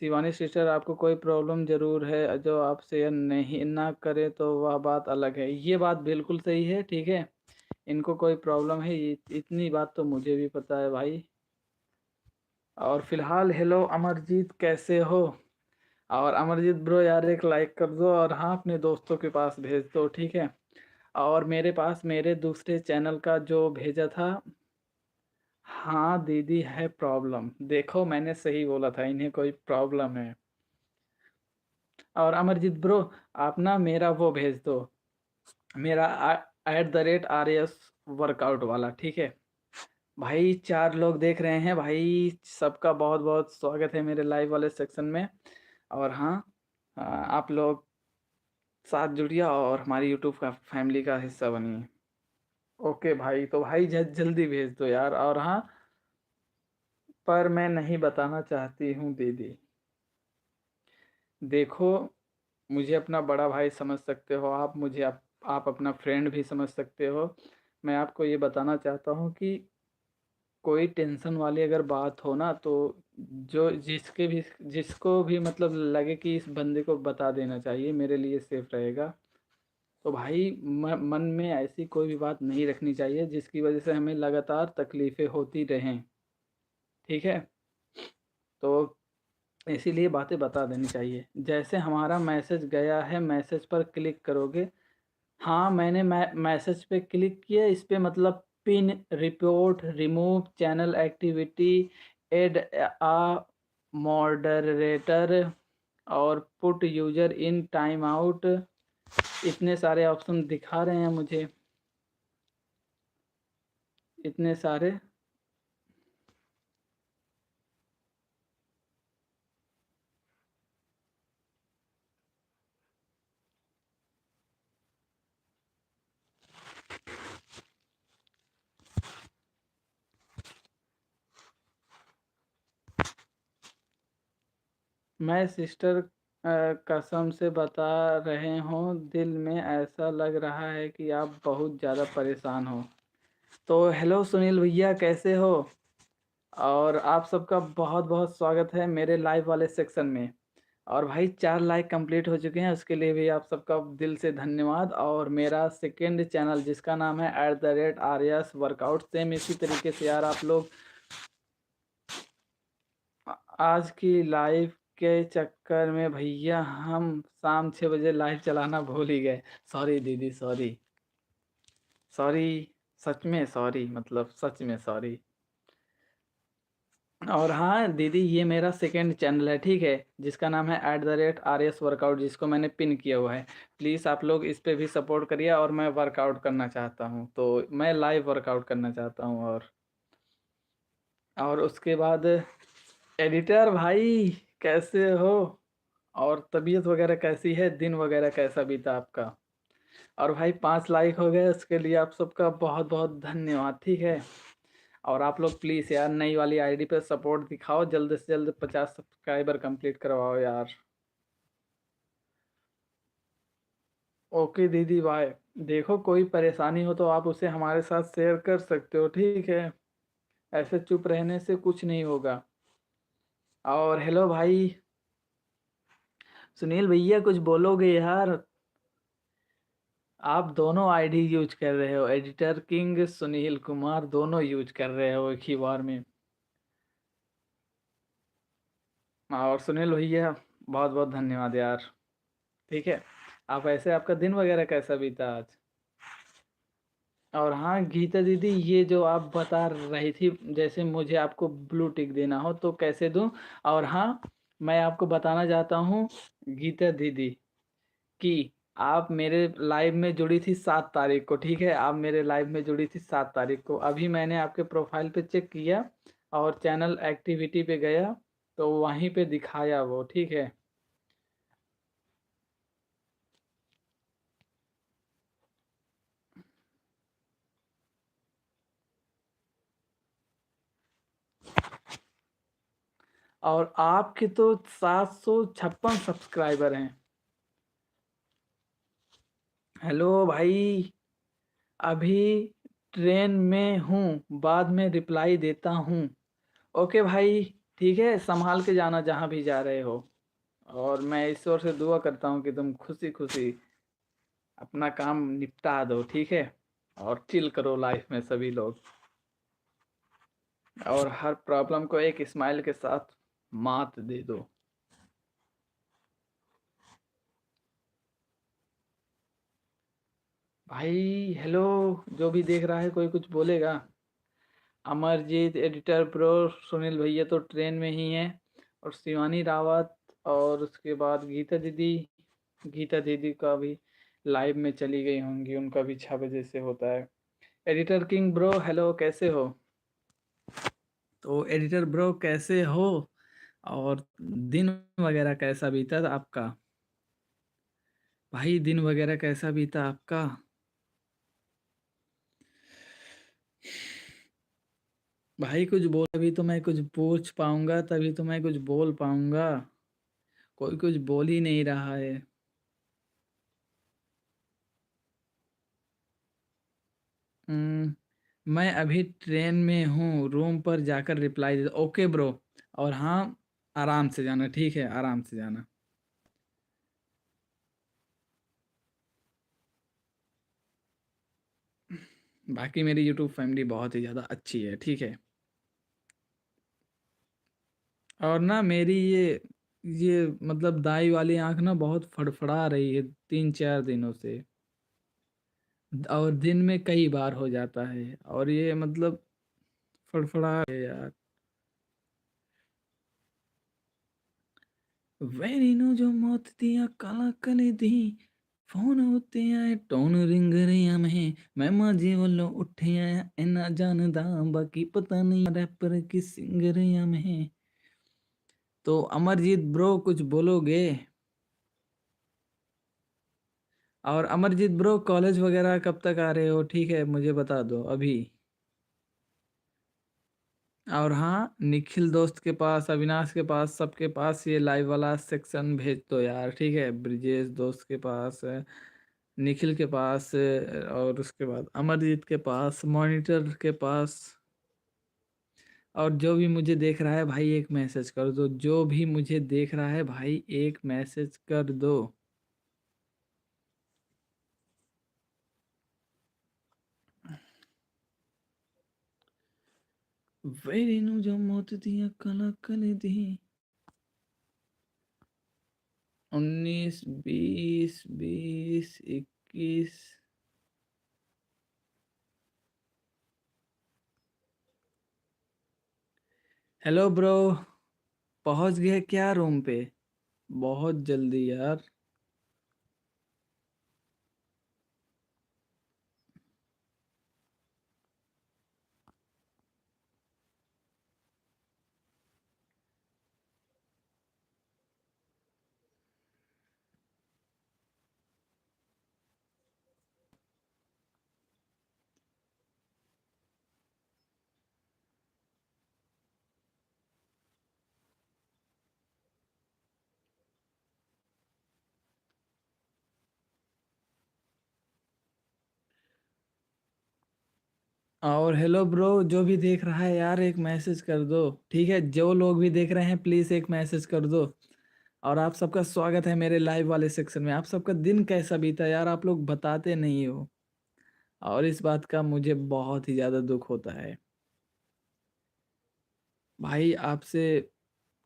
शिवानी सिस्टर, आपको कोई प्रॉब्लम ज़रूर है, जो आप शेयर नहीं ना करें तो वह बात अलग है। ये बात बिल्कुल सही है, ठीक है। इनको कोई प्रॉब्लम है, इतनी बात तो मुझे भी पता है भाई। और फिलहाल हेलो अमरजीत, कैसे हो? और अमरजीत ब्रो यार, एक लाइक कर दो और हाँ अपने दोस्तों के पास भेज दो, ठीक है। और मेरे पास मेरे दूसरे चैनल का जो भेजा था। हाँ दीदी, है प्रॉब्लम। देखो मैंने सही बोला था, इन्हें कोई प्रॉब्लम है। और अमरजीत ब्रो, आप ना मेरा वो भेज दो, मेरा @RS वर्कआउट वाला, ठीक है। भाई 4 लोग देख रहे हैं भाई, सबका बहुत बहुत स्वागत है मेरे लाइव वाले सेक्शन में। और हाँ, आप लोग साथ जुड़िए और हमारी यूट्यूब का फैमिली का हिस्सा बनिए। ओके भाई, तो भाई जल्दी भेज दो यार। और हाँ, पर मैं नहीं बताना चाहती हूँ दीदी। देखो, मुझे अपना बड़ा भाई समझ सकते हो आप, मुझे आप अपना फ्रेंड भी समझ सकते हो। मैं आपको ये बताना चाहता हूँ कि कोई टेंशन वाली अगर बात हो ना, तो जो जिसको भी मतलब लगे कि इस बंदे को बता देना चाहिए, मेरे लिए सेफ रहेगा। तो भाई मन में ऐसी कोई भी बात नहीं रखनी चाहिए जिसकी वजह से हमें लगातार तकलीफ़ें होती रहें। ठीक है? तो इसीलिए बातें बता देनी चाहिए। जैसे हमारा मैसेज गया है, मैसेज पर क्लिक करोगे। हाँ, मैंने मैसेज पे क्लिक किया, इस पे मतलब pin, report, remove channel activity, add moderator और put user in time out, इतने सारे ऑप्शन दिखा रहे हैं मुझे, इतने सारे। मैं सिस्टर कसम से बता रहे हूँ, दिल में ऐसा लग रहा है कि आप बहुत ज़्यादा परेशान हो। तो हेलो सुनील भैया, कैसे हो? और आप सबका बहुत बहुत स्वागत है मेरे लाइव वाले सेक्शन में। और भाई 4 लाइक कंप्लीट हो चुके हैं, उसके लिए भी आप सबका दिल से धन्यवाद। और मेरा सेकंड चैनल जिसका नाम है @आर्यस वर्कआउट, सेम इसी तरीके से यार आप लोग आज की लाइव के चक्कर में भैया हम शाम 6 बजे लाइव चलाना भूल ही गए। सॉरी दीदी, सॉरी सॉरी, सच में सॉरी, मतलब सच में सॉरी। और हाँ दीदी, ये मेरा सेकंड चैनल है, ठीक है, जिसका नाम है @RS वर्कआउट, जिसको मैंने पिन किया हुआ है। प्लीज़ आप लोग इस पे भी सपोर्ट करिए। और मैं वर्कआउट करना चाहता हूँ, तो मैं लाइव वर्कआउट करना चाहता हूँ। और उसके बाद एडिटर भाई, कैसे हो? और तबीयत वगैरह कैसी है? दिन वगैरह कैसा बीता आपका? और भाई 5 लाइक हो गए, उसके लिए आप सबका बहुत बहुत धन्यवाद, ठीक है। और आप लोग प्लीज़ यार नई वाली आईडी पे सपोर्ट दिखाओ, जल्द से जल्द 50 सब्सक्राइबर कंप्लीट करवाओ यार। ओके दीदी बाय। देखो, कोई परेशानी हो तो आप उसे हमारे साथ शेयर कर सकते हो, ठीक है। ऐसे चुप रहने से कुछ नहीं होगा। और हेलो भाई सुनील भैया, कुछ बोलोगे यार? आप दोनों आईडी यूज कर रहे हो, एडिटर किंग सुनील कुमार दोनों यूज कर रहे हो एक ही बार में। और सुनील भैया, बहुत बहुत धन्यवाद यार, ठीक है। आप ऐसे, आपका दिन वगैरह कैसा बीता आज? और हाँ गीता दीदी, ये जो आप बता रही थी, जैसे मुझे आपको ब्लू टिक देना हो तो कैसे दूं? और हाँ, मैं आपको बताना चाहता हूँ गीता दीदी कि आप मेरे लाइव में जुड़ी थी 7 तारीख को, ठीक है। आप मेरे लाइव में जुड़ी थी 7 तारीख को। अभी मैंने आपके प्रोफाइल पे चेक किया और चैनल एक्टिविटी पे गया, तो वहीं पे दिखाया वो, ठीक है। और आपके तो 756 सब्सक्राइबर हैं। हेलो भाई, अभी ट्रेन में हूँ, बाद में रिप्लाई देता हूँ। ओके भाई, ठीक है, संभाल के जाना जहाँ भी जा रहे हो। और मैं ईश्वर से दुआ करता हूँ कि तुम खुशी खुशी अपना काम निपटा दो, ठीक है। और चिल करो लाइफ में सभी लोग। और हर प्रॉब्लम को एक स्माइल के साथ मात दे दो। भाई हेलो, जो भी देख रहा है कोई कुछ बोलेगा? अमरजीत एडिटर प्रो, सुनील भैया तो ट्रेन में ही हैं। और शिवानी रावत, और उसके बाद गीता दीदी, गीता दीदी का भी लाइव में चली गई होंगी, उनका भी 6 बजे से होता है। एडिटर किंग ब्रो, हेलो कैसे हो? तो एडिटर ब्रो कैसे हो? और दिन वगैरह कैसा बीता था आपका? भाई दिन वगैरह कैसा बीता आपका? भाई कुछ बोल, अभी तो मैं कुछ पूछ पाऊंगा, तभी तो मैं कुछ बोल पाऊंगा। कोई कुछ बोल ही नहीं रहा है। हम्म, मैं अभी ट्रेन में हूँ, रूम पर जाकर रिप्लाई दे। Okay bro. और हाँ, आराम से जाना, ठीक है, आराम से जाना। बाकी मेरी यूट्यूब फैमिली बहुत ही ज़्यादा अच्छी है, ठीक है। और ना मेरी ये मतलब दाई वाली आंख ना बहुत फड़फड़ा रही है 3-4 दिनों से। और दिन में कई बार हो जाता है, और ये मतलब फड़फड़ा है यार। वैरी नो जो मौत दिया काला कले दी, फोन होते आए टोन रिंग रिया मैं माझी वालों उठे आया इना जानदा, बाकी पता नहीं रैपर की सिंग रिया में। तो अमरजीत ब्रो कुछ बोलोगे? और अमरजीत ब्रो कॉलेज वगैरह कब तक आ रहे हो? ठीक है, मुझे बता दो अभी। और हाँ, निखिल दोस्त के पास, अविनाश के पास, सबके पास ये लाइव वाला सेक्शन भेज दो यार, ठीक है। ब्रिजेश दोस्त के पास, निखिल के पास, और उसके बाद अमरजीत के पास, मॉनिटर के पास। और जो भी मुझे देख रहा है भाई, एक मैसेज कर दो। जो भी मुझे देख रहा है भाई, एक मैसेज कर दो। वेरी नु जो मौत दिया कला कले दी। 19, 20, 20, 21। हेलो ब्रो, पहुंच गए क्या रूम पे? बहुत जल्दी यार। और हेलो ब्रो, जो भी देख रहा है यार, एक मैसेज कर दो। ठीक है, जो लोग भी देख रहे हैं प्लीज एक मैसेज कर दो। और आप सबका स्वागत है मेरे लाइव वाले सेक्शन में। आप सबका दिन कैसा बीता यार? आप लोग बताते नहीं हो, और इस बात का मुझे बहुत ही ज्यादा दुख होता है। भाई आपसे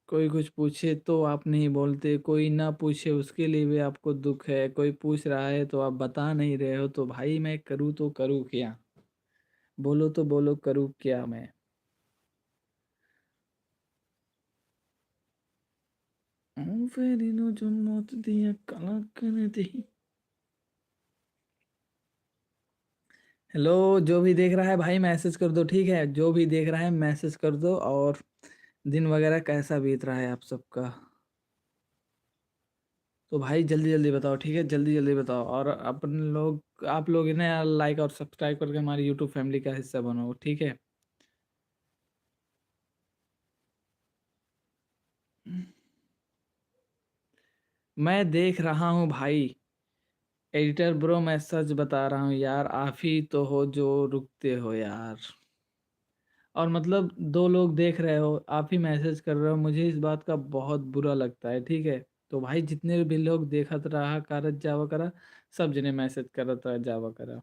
कोई कुछ पूछे तो आप नहीं बोलते, कोई ना पूछे उसके लिए भी आपको दुख है, कोई पूछ रहा है तो आप बता नहीं रहे हो। तो भाई मैं करूँ तो करूँ क्या? बोलो तो बोलो, करूँ क्या मैं? फेरी नो जो मौत दिया काला कर दी। हेलो, जो भी देख रहा है भाई मैसेज कर दो, ठीक है। जो भी देख रहा है मैसेज कर दो। और दिन वगैरह कैसा बीत रहा है आप सबका? तो भाई जल्दी जल्दी बताओ, ठीक है, जल्दी जल्दी बताओ। और अपन लोग, आप लोग इन्हें यार लाइक और सब्सक्राइब करके हमारी यूट्यूब फैमिली का हिस्सा बनो, ठीक है। मैं देख रहा हूँ भाई। एडिटर ब्रो, मैं सच बता रहा हूँ यार, आप ही तो हो जो रुकते हो यार। और मतलब दो लोग देख रहे हो, आप ही मैसेज कर रहे हो, मुझे इस बात का बहुत बुरा लगता है, ठीक है। तो भाई जितने भी लोग देखत रहा करत जावा करा, सब जने मैसेज करत रह जावा करा।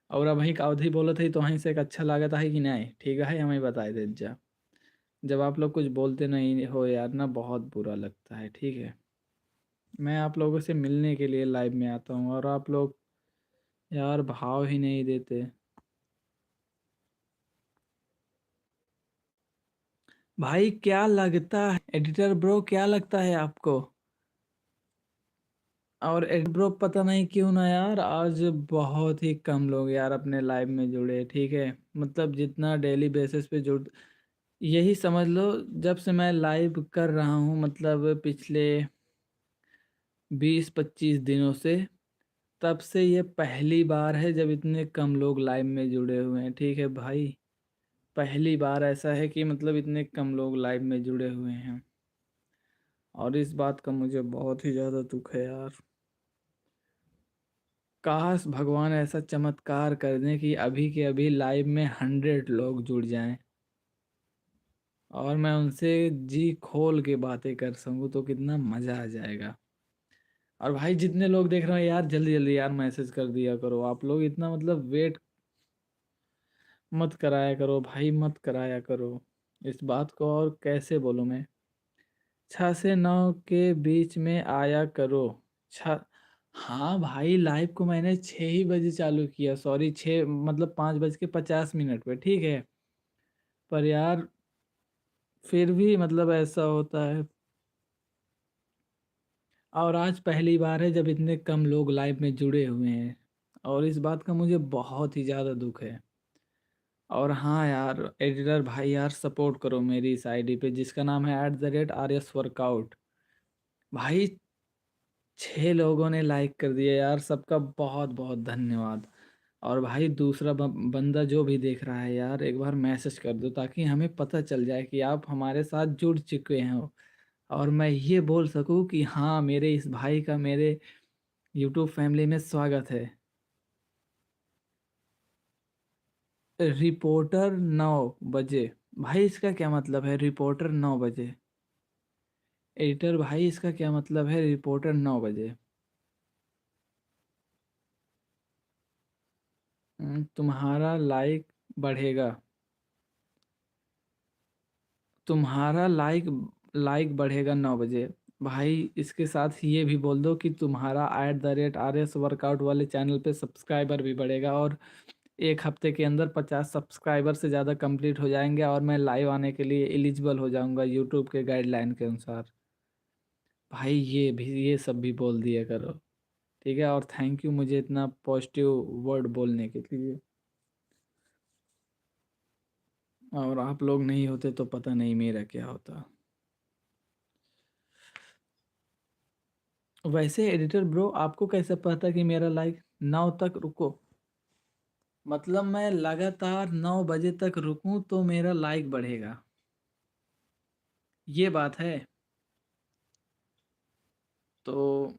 और अब वही अवधि बोलत है तो वहीं से एक अच्छा लागत है कि नहीं? ठीक है, हमें बताए दे जा। जब आप लोग कुछ बोलते नहीं हो यार ना, बहुत बुरा लगता है, ठीक है। मैं आप लोगों से मिलने के लिए लाइव में आता हूँ, और आप लोग यार भाव ही नहीं देते। भाई क्या लगता है एडिटर ब्रो, क्या लगता है आपको? और एडिटर ब्रो, पता नहीं क्यों ना यार, आज बहुत ही कम लोग यार अपने लाइव में जुड़े, ठीक है। मतलब जितना डेली बेसिस पे जुड़, यही समझ लो जब से मैं लाइव कर रहा हूँ, मतलब पिछले 20-25 दिनों से, तब से ये पहली बार है जब इतने कम लोग लाइव में जुड़े हुए हैं। ठीक है भाई, पहली बार ऐसा है कि मतलब इतने कम लोग लाइव में जुड़े हुए हैं, और इस बात का मुझे बहुत ही ज़्यादा दुख है यार। काश भगवान ऐसा चमत्कार कर दें कि अभी के अभी लाइव में 100 लोग जुड़ जाएं और मैं उनसे जी खोल के बातें कर सकूं, तो कितना मज़ा आ जाएगा। और भाई जितने लोग देख रहे हो यार, जल्दी जल्दी यार मैसेज कर दिया करो। आप लोग इतना मतलब वेट मत कराया करो भाई, मत कराया करो इस बात को। और कैसे बोलूँ मैं, 6 से 9 के बीच में आया करो। छ हाँ भाई, लाइव को मैंने 6 ही बजे चालू किया, सॉरी 6 मतलब 5:50 पे, ठीक है। पर यार फिर भी मतलब ऐसा होता है, और आज पहली बार है जब इतने कम लोग लाइव में जुड़े हुए हैं, और इस बात का मुझे बहुत ही ज़्यादा दुख है। और हाँ यार एडिटर भाई, यार सपोर्ट करो मेरी इस आईडी पे जिसका नाम है @RS वर्कआउट। भाई 6 लोगों ने लाइक कर दिया यार, सबका बहुत बहुत धन्यवाद। और भाई दूसरा बंदा जो भी देख रहा है यार, एक बार मैसेज कर दो ताकि हमें पता चल जाए कि आप हमारे साथ जुड़ चुके हैं, और मैं ये बोल सकूं कि हाँ, मेरे इस भाई का मेरे यूट्यूब फैमिली में स्वागत है। रिपोर्टर 9 बजे, भाई इसका क्या मतलब है रिपोर्टर 9 बजे? एडिटर भाई इसका क्या मतलब है रिपोर्टर 9 बजे? तुम्हारा लाइक बढ़ेगा, तुम्हारा लाइक बढ़ेगा 9 बजे। भाई इसके साथ ये भी बोल दो कि तुम्हारा @RS वर्कआउट वाले चैनल पे सब्सक्राइबर भी बढ़ेगा, और 1 हफ्ते के अंदर 50 सब्सक्राइबर से ज़्यादा कंप्लीट हो जाएंगे और मैं लाइव आने के लिए एलिजिबल हो जाऊंगा यूट्यूब के गाइडलाइन के अनुसार। भाई ये सब भी बोल दिया करो, ठीक है। और थैंक यू मुझे इतना पॉजिटिव वर्ड बोलने के लिए। और आप लोग नहीं होते तो पता नहीं मेरा क्या होता। वैसे एडिटर ब्रो, आपको कैसे पता कि मेरा लाइक 9 तक रुको? मतलब मैं लगातार 9 बजे तक रुकूं तो मेरा लाइक बढ़ेगा, ये बात है? तो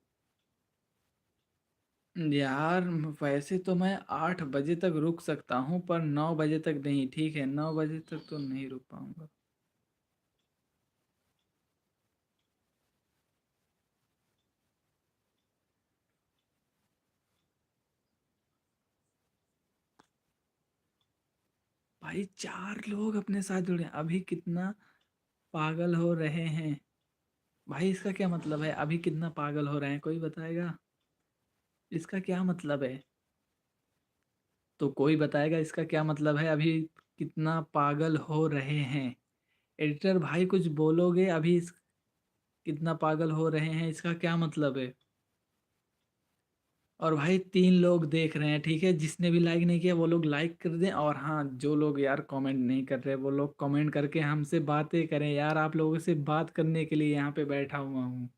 यार वैसे तो मैं 8 बजे तक रुक सकता हूँ, पर 9 बजे तक नहीं, ठीक है। 9 बजे तक तो नहीं रुक पाऊंगा। भाई 4 लोग अपने साथ जुड़े हैं, अभी कितना पागल हो रहे हैं? भाई इसका क्या मतलब है अभी कितना पागल हो रहे हैं, कोई बताएगा इसका क्या मतलब है? तो कोई बताएगा इसका क्या मतलब है, अभी कितना पागल हो रहे हैं? एडिटर भाई कुछ बोलोगे अभी कितना पागल हो रहे हैं इसका क्या मतलब है? और भाई 3 लोग देख रहे हैं, ठीक है। जिसने भी लाइक नहीं किया वो लोग लाइक कर दें, और हाँ जो लोग यार कमेंट नहीं कर रहे वो लोग कमेंट करके हमसे बातें करें यार। आप लोगों से बात करने के लिए यहाँ पे बैठा हुआ हूँ,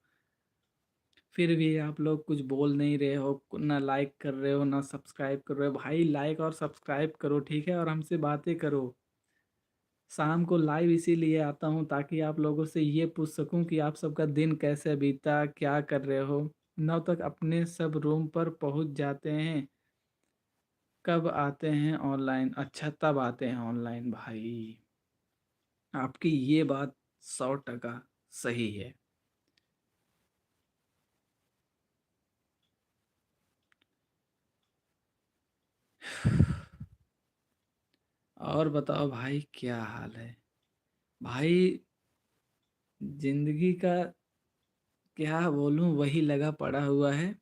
फिर भी आप लोग कुछ बोल नहीं रहे हो, ना लाइक कर रहे हो ना सब्सक्राइब कर रहे हो। भाई लाइक और सब्सक्राइब करो, ठीक है, और हमसे बातें करो। शाम को लाइव इसीलिए आता हूँ ताकि आप लोगों से ये पूछ सकूं कि आप सबका दिन कैसे बीता, क्या कर रहे हो। 9 तक अपने सब रूम पर पहुंच जाते हैं, कब आते हैं ऑनलाइन? अच्छा तब आते हैं ऑनलाइन। भाई आपकी ये बात 100% सही है। और बताओ भाई क्या हाल है? भाई जिंदगी का क्या बोलूं, वही लगा पड़ा हुआ है।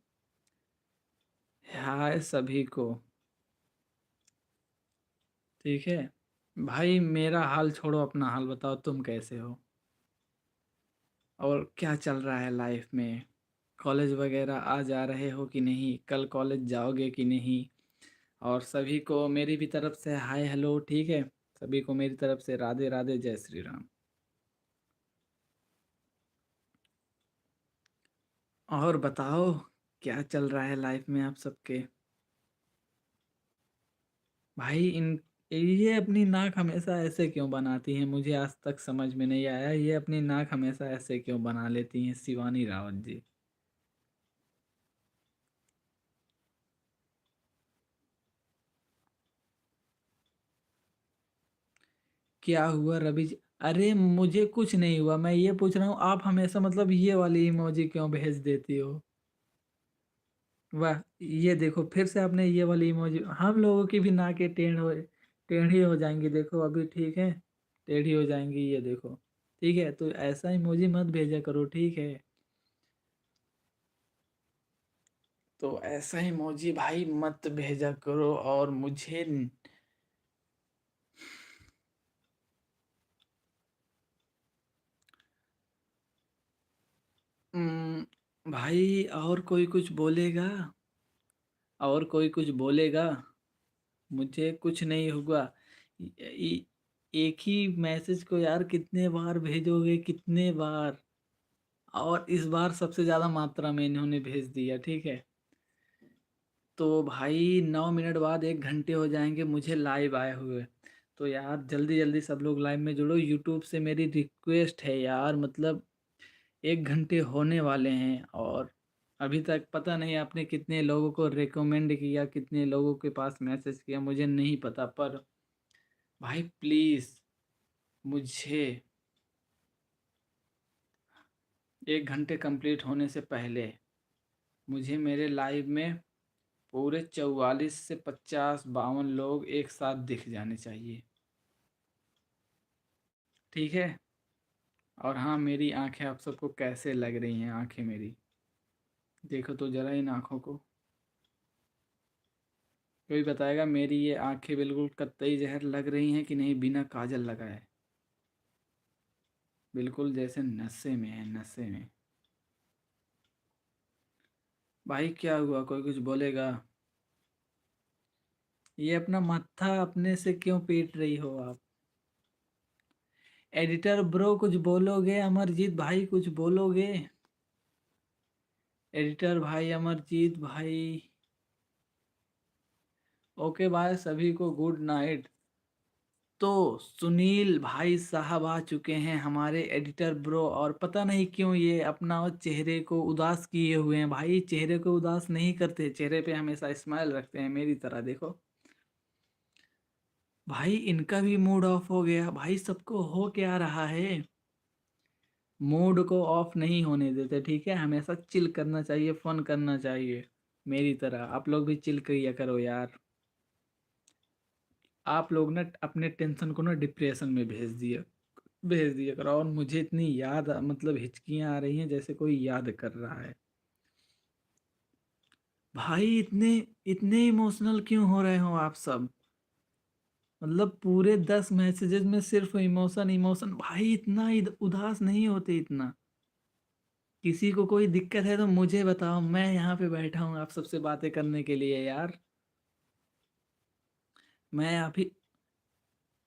हाय सभी को, ठीक है। भाई मेरा हाल छोड़ो, अपना हाल बताओ, तुम कैसे हो और क्या चल रहा है लाइफ में? कॉलेज वगैरह आ जा रहे हो कि नहीं? कल कॉलेज जाओगे कि नहीं? और सभी को मेरी भी तरफ से हाय हेलो, ठीक है। सभी को मेरी तरफ से राधे राधे, जय श्री राम। और बताओ, क्या चल रहा है लाइफ में आप सबके? भाई इन ये अपनी नाक हमेशा ऐसे क्यों बनाती हैं, मुझे आज तक समझ में नहीं आया। ये अपनी नाक हमेशा ऐसे क्यों बना लेती हैं, शिवानी रावत जी? क्या हुआ रवि जी? अरे मुझे कुछ नहीं हुआ, मैं ये पूछ रहा हूँ आप हमेशा मतलब ये वाली इमोजी क्यों भेज देती हो? वाह, ये देखो फिर से आपने ये वाली इमोजी। हम लोगों की भी नाकें टेढ़ी हो जाएंगी, देखो अभी ठीक है। टेढ़ी हो जाएंगी, ये देखो। ठीक है, तो ऐसा इमोजी मत भेजा करो, ठीक है। तो ऐसा इमोजी भाई मत भेजा करो। और मुझे भाई और कोई कुछ बोलेगा? और कोई कुछ बोलेगा? मुझे कुछ नहीं होगा। एक ही मैसेज को यार कितने बार भेजोगे, कितने बार? और इस बार सबसे ज्यादा मात्रा में इन्होंने भेज दिया, ठीक है। तो भाई 9 मिनट बाद 1 घंटे हो जाएंगे मुझे लाइव आए हुए। तो यार जल्दी जल्दी सब लोग लाइव में जुड़ो, यूट्यूब से मेरी रिक्वेस्ट है यार, मतलब 1 घंटे होने वाले हैं। और अभी तक पता नहीं आपने कितने लोगों को रिकमेंड किया, कितने लोगों के पास मैसेज किया, मुझे नहीं पता। पर भाई प्लीज़ मुझे 1 घंटे कंप्लीट होने से पहले मुझे मेरे लाइव में पूरे 44 से 50 52 लोग एक साथ दिख जाने चाहिए, ठीक है। और हाँ, मेरी आंखें आप सबको कैसे लग रही हैं? आंखें मेरी देखो तो जरा इन आंखों को। कोई बताएगा मेरी ये आंखें बिल्कुल कत्तई जहर लग रही हैं कि नहीं, बिना काजल लगाए? बिल्कुल जैसे नशे में है, नशे में। भाई क्या हुआ, कोई कुछ बोलेगा? ये अपना मत्था अपने से क्यों पीट रही हो आप? एडिटर ब्रो कुछ बोलोगे? अमरजीत भाई कुछ बोलोगे? एडिटर भाई, अमरजीत भाई। ओके भाई, सभी को गुड नाइट। तो सुनील भाई साहब आ चुके हैं, हमारे एडिटर ब्रो। और पता नहीं क्यों ये अपना चेहरे को उदास किए हुए हैं। भाई चेहरे को उदास नहीं करते, चेहरे पे हमेशा स्माइल रखते हैं, मेरी तरह देखो। भाई इनका भी मूड ऑफ हो गया। भाई सबको हो क्या रहा है? मूड को ऑफ नहीं होने देते, ठीक है। हमेशा चिल करना चाहिए, फन करना चाहिए, मेरी तरह आप लोग भी चिल किया करो यार। आप लोग ना अपने टेंशन को ना डिप्रेशन में भेज दिया करो। और मुझे इतनी याद मतलब हिचकियां आ रही हैं जैसे कोई याद कर रहा है। भाई इतने इतने इमोशनल क्यों हो रहे हो आप सब? मतलब पूरे 10 मैसेजेस में सिर्फ इमोशन इमोशन। भाई इतना उदास नहीं होते इतना। किसी को कोई दिक्कत है तो मुझे बताओ, मैं यहाँ पे बैठा हूँ आप सबसे बातें करने के लिए यार। मैं अभी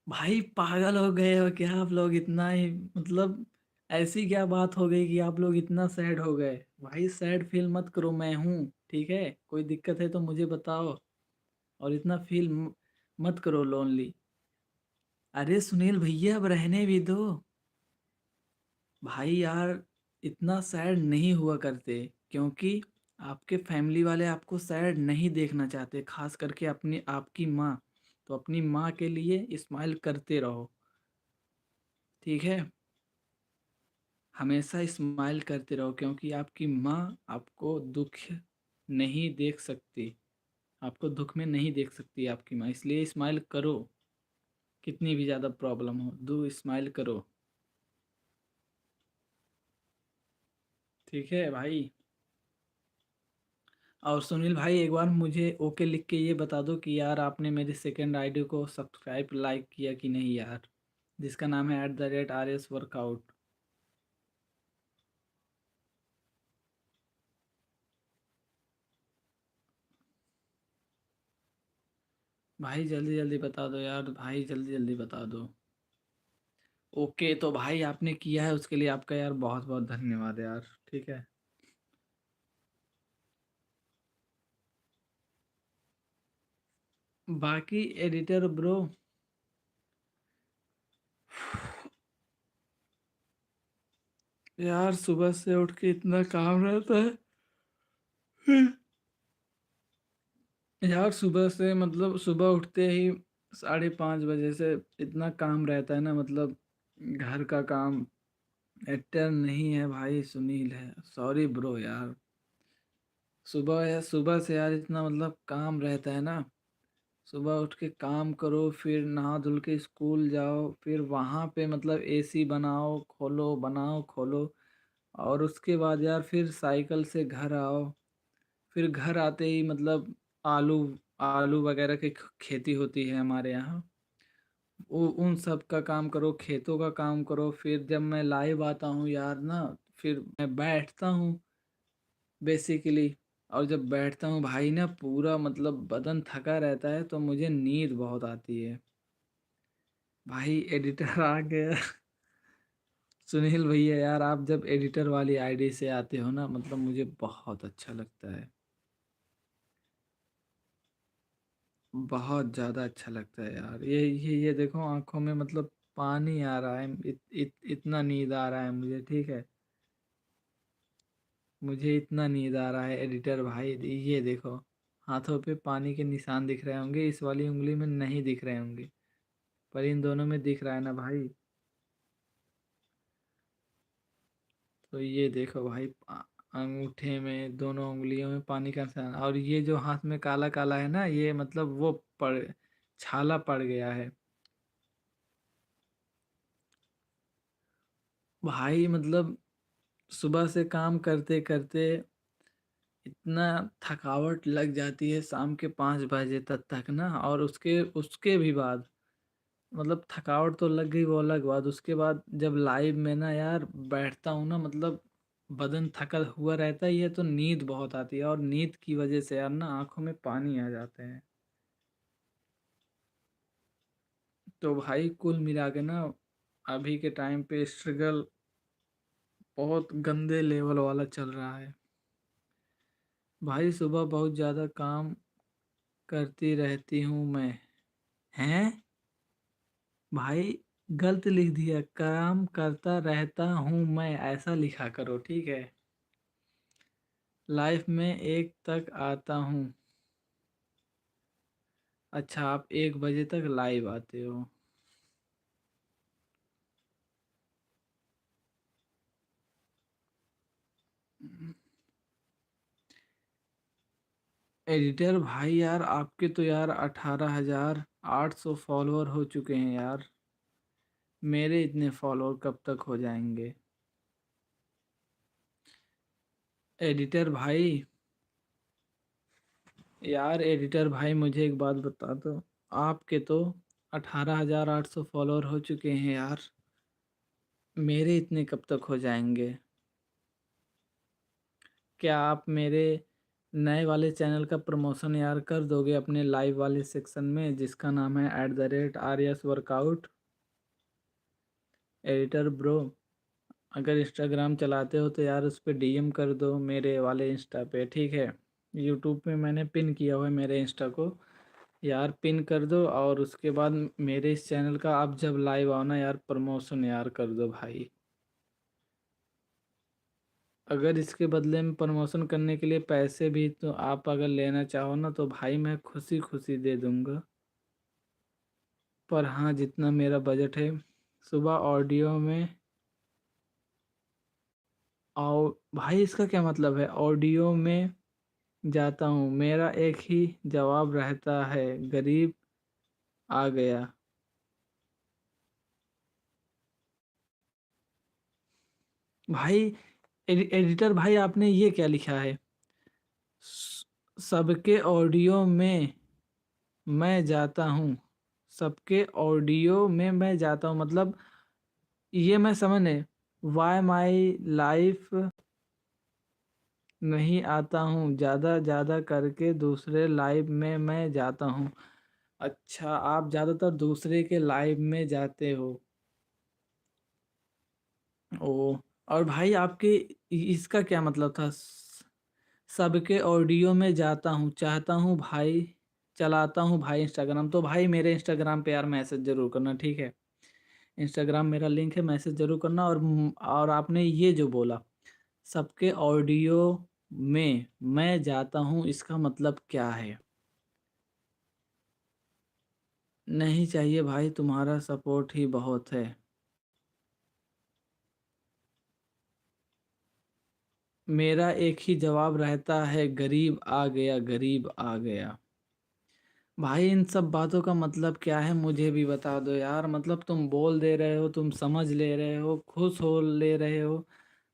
भाई पागल हो गए हो क्या आप लोग? इतना ही मतलब ऐसी क्या बात हो गई कि आप लोग इतना सैड हो गए? भाई सैड फील मत करो, मैं हूँ, ठीक है। कोई दिक्कत है तो मुझे बताओ। और इतना फील मत करो लोनली। अरे सुनील भैया अब रहने भी दो। भाई यार इतना सैड नहीं हुआ करते, क्योंकि आपके फैमिली वाले आपको सैड नहीं देखना चाहते, खास करके अपनी आपकी माँ। तो अपनी माँ के लिए स्माइल करते रहो, ठीक है। हमेशा स्माइल करते रहो, क्योंकि आपकी माँ आपको दुख नहीं देख सकती। आपको दुख में नहीं देख सकती आपकी माँ, इसलिए स्माइल करो। कितनी भी ज़्यादा प्रॉब्लम हो, दो स्माइल करो, ठीक है भाई। और सुनील भाई एक बार मुझे ओके लिख के ये बता दो कि यार आपने मेरी सेकंड आईडी को सब्सक्राइब लाइक किया कि नहीं यार, जिसका नाम है @RS वर्कआउट। भाई जल्दी जल्दी बता दो यार, भाई जल्दी जल्दी बता दो। ओके तो भाई आपने किया है, उसके लिए आपका यार बहुत बहुत धन्यवाद यार। ठीक है। बाकी एडिटर ब्रो, यार सुबह से उठ के इतना काम रहता है यार। सुबह से मतलब सुबह उठते ही 5:30 बजे से इतना काम रहता है ना, मतलब घर का काम। एक्टर नहीं है भाई, सुनील है। सॉरी ब्रो यार। सुबह से यार इतना मतलब काम रहता है ना। सुबह उठ के काम करो, फिर नहा धुल के स्कूल जाओ, फिर वहाँ पे मतलब एसी बनाओ खोलो, बनाओ खोलो। और उसके बाद यार फिर साइकिल से घर आओ। फिर घर आते ही मतलब आलू आलू वगैरह की खेती होती है हमारे यहाँ। वो उन सब का काम करो, खेतों का काम करो। फिर जब मैं लाइव आता हूँ यार ना, फिर मैं बैठता हूँ बेसिकली। और जब बैठता हूँ भाई ना, पूरा मतलब बदन थका रहता है, तो मुझे नींद बहुत आती है। भाई एडिटर आ गया सुनील भैया यार, आप जब एडिटर वाली आईडी से आते हो ना, मतलब मुझे बहुत अच्छा लगता है। बहुत ज़्यादा अच्छा लगता है यार। ये देखो आंखों में मतलब पानी आ रहा है। इतना नींद आ रहा है मुझे। ठीक है। मुझे इतना नींद आ रहा है एडिटर भाई। ये देखो, हाथों पे पानी के निशान दिख रहे होंगे, इस वाली उंगली में नहीं दिख रहे होंगे, पर इन दोनों में दिख रहा है ना भाई। तो ये देखो भाई, अंगूठे में दोनों उंगलियों में पानी का निशान। और ये जो हाथ में काला काला है ना, ये मतलब वो पड़ छाला पड़ गया है भाई। मतलब सुबह से काम करते करते इतना थकावट लग जाती है शाम के 5 बजे तक ना। और उसके उसके भी बाद मतलब थकावट तो लग गई, वो अलग बात। उसके बाद जब लाइव में ना यार बैठता हूँ ना, मतलब बदन थका हुआ रहता ही है, तो नींद बहुत आती है। और नींद की वजह से यार ना आंखों में पानी आ जाते हैं। तो भाई कुल मिला के ना, अभी के टाइम पे स्ट्रगल बहुत गंदे लेवल वाला चल रहा है भाई। सुबह बहुत ज़्यादा काम करती रहती हूँ मैं। हैं भाई, गलत लिख दिया। काम करता रहता हूँ मैं, ऐसा लिखा करो ठीक है। लाइफ में एक तक आता हूँ। अच्छा, आप 1 बजे तक लाइव आते हो। एडिटर भाई यार, आपके तो यार 18,800 फॉलोअर हो चुके हैं यार। मेरे इतने फॉलोअर कब तक हो जाएंगे? एडिटर भाई, यार एडिटर भाई मुझे एक बात बता दो। आपके तो 18,800 फॉलोअर हो चुके हैं यार। मेरे इतने कब तक हो जाएंगे? क्या आप मेरे नए वाले चैनल का प्रमोशन यार कर दोगे अपने लाइव वाले सेक्शन में, जिसका नाम है @RS वर्कआउट। एडिटर ब्रो, अगर इंस्टाग्राम चलाते हो तो यार उस पर डीएम कर दो मेरे वाले इंस्टा पे। ठीक है। यूट्यूब पे मैंने पिन किया हुआ है मेरे इंस्टा को, यार पिन कर दो। और उसके बाद मेरे इस चैनल का आप जब लाइव आओ ना यार, प्रमोशन यार कर दो भाई। अगर इसके बदले में प्रमोशन करने के लिए पैसे भी तो आप अगर लेना चाहो ना, तो भाई मैं खुशी खुशी दे दूंगा। पर हाँ, जितना मेरा बजट है। सुबह ऑडियो में आओ भाई, इसका क्या मतलब है? ऑडियो में जाता हूँ, मेरा एक ही जवाब रहता है, गरीब आ गया। भाई एडिटर भाई, आपने ये क्या लिखा है? सबके ऑडियो में मैं जाता हूँ। सबके ऑडियो में मैं जाता हूँ मतलब, ये मैं समझ नहीं। वाई माई लाइफ नहीं आता हूँ, ज़्यादा ज़्यादा करके दूसरे लाइव में मैं जाता हूँ। अच्छा, आप ज़्यादातर दूसरे के लाइव में जाते हो। ओ, और भाई आपके इसका क्या मतलब था? सबके ऑडियो में जाता हूँ, चाहता हूँ भाई, चलाता हूँ भाई इंस्टाग्राम। तो भाई मेरे इंस्टाग्राम पे यार मैसेज ज़रूर करना, ठीक है? इंस्टाग्राम मेरा लिंक है, मैसेज ज़रूर करना। और आपने ये जो बोला, सबके ऑडियो में मैं जाता हूँ, इसका मतलब क्या है? नहीं चाहिए भाई, तुम्हारा सपोर्ट ही बहुत है। मेरा एक ही जवाब रहता है, गरीब आ गया, गरीब आ गया। भाई इन सब बातों का मतलब क्या है, मुझे भी बता दो यार। मतलब तुम बोल दे रहे हो, तुम समझ ले रहे हो, खुश हो ले रहे हो,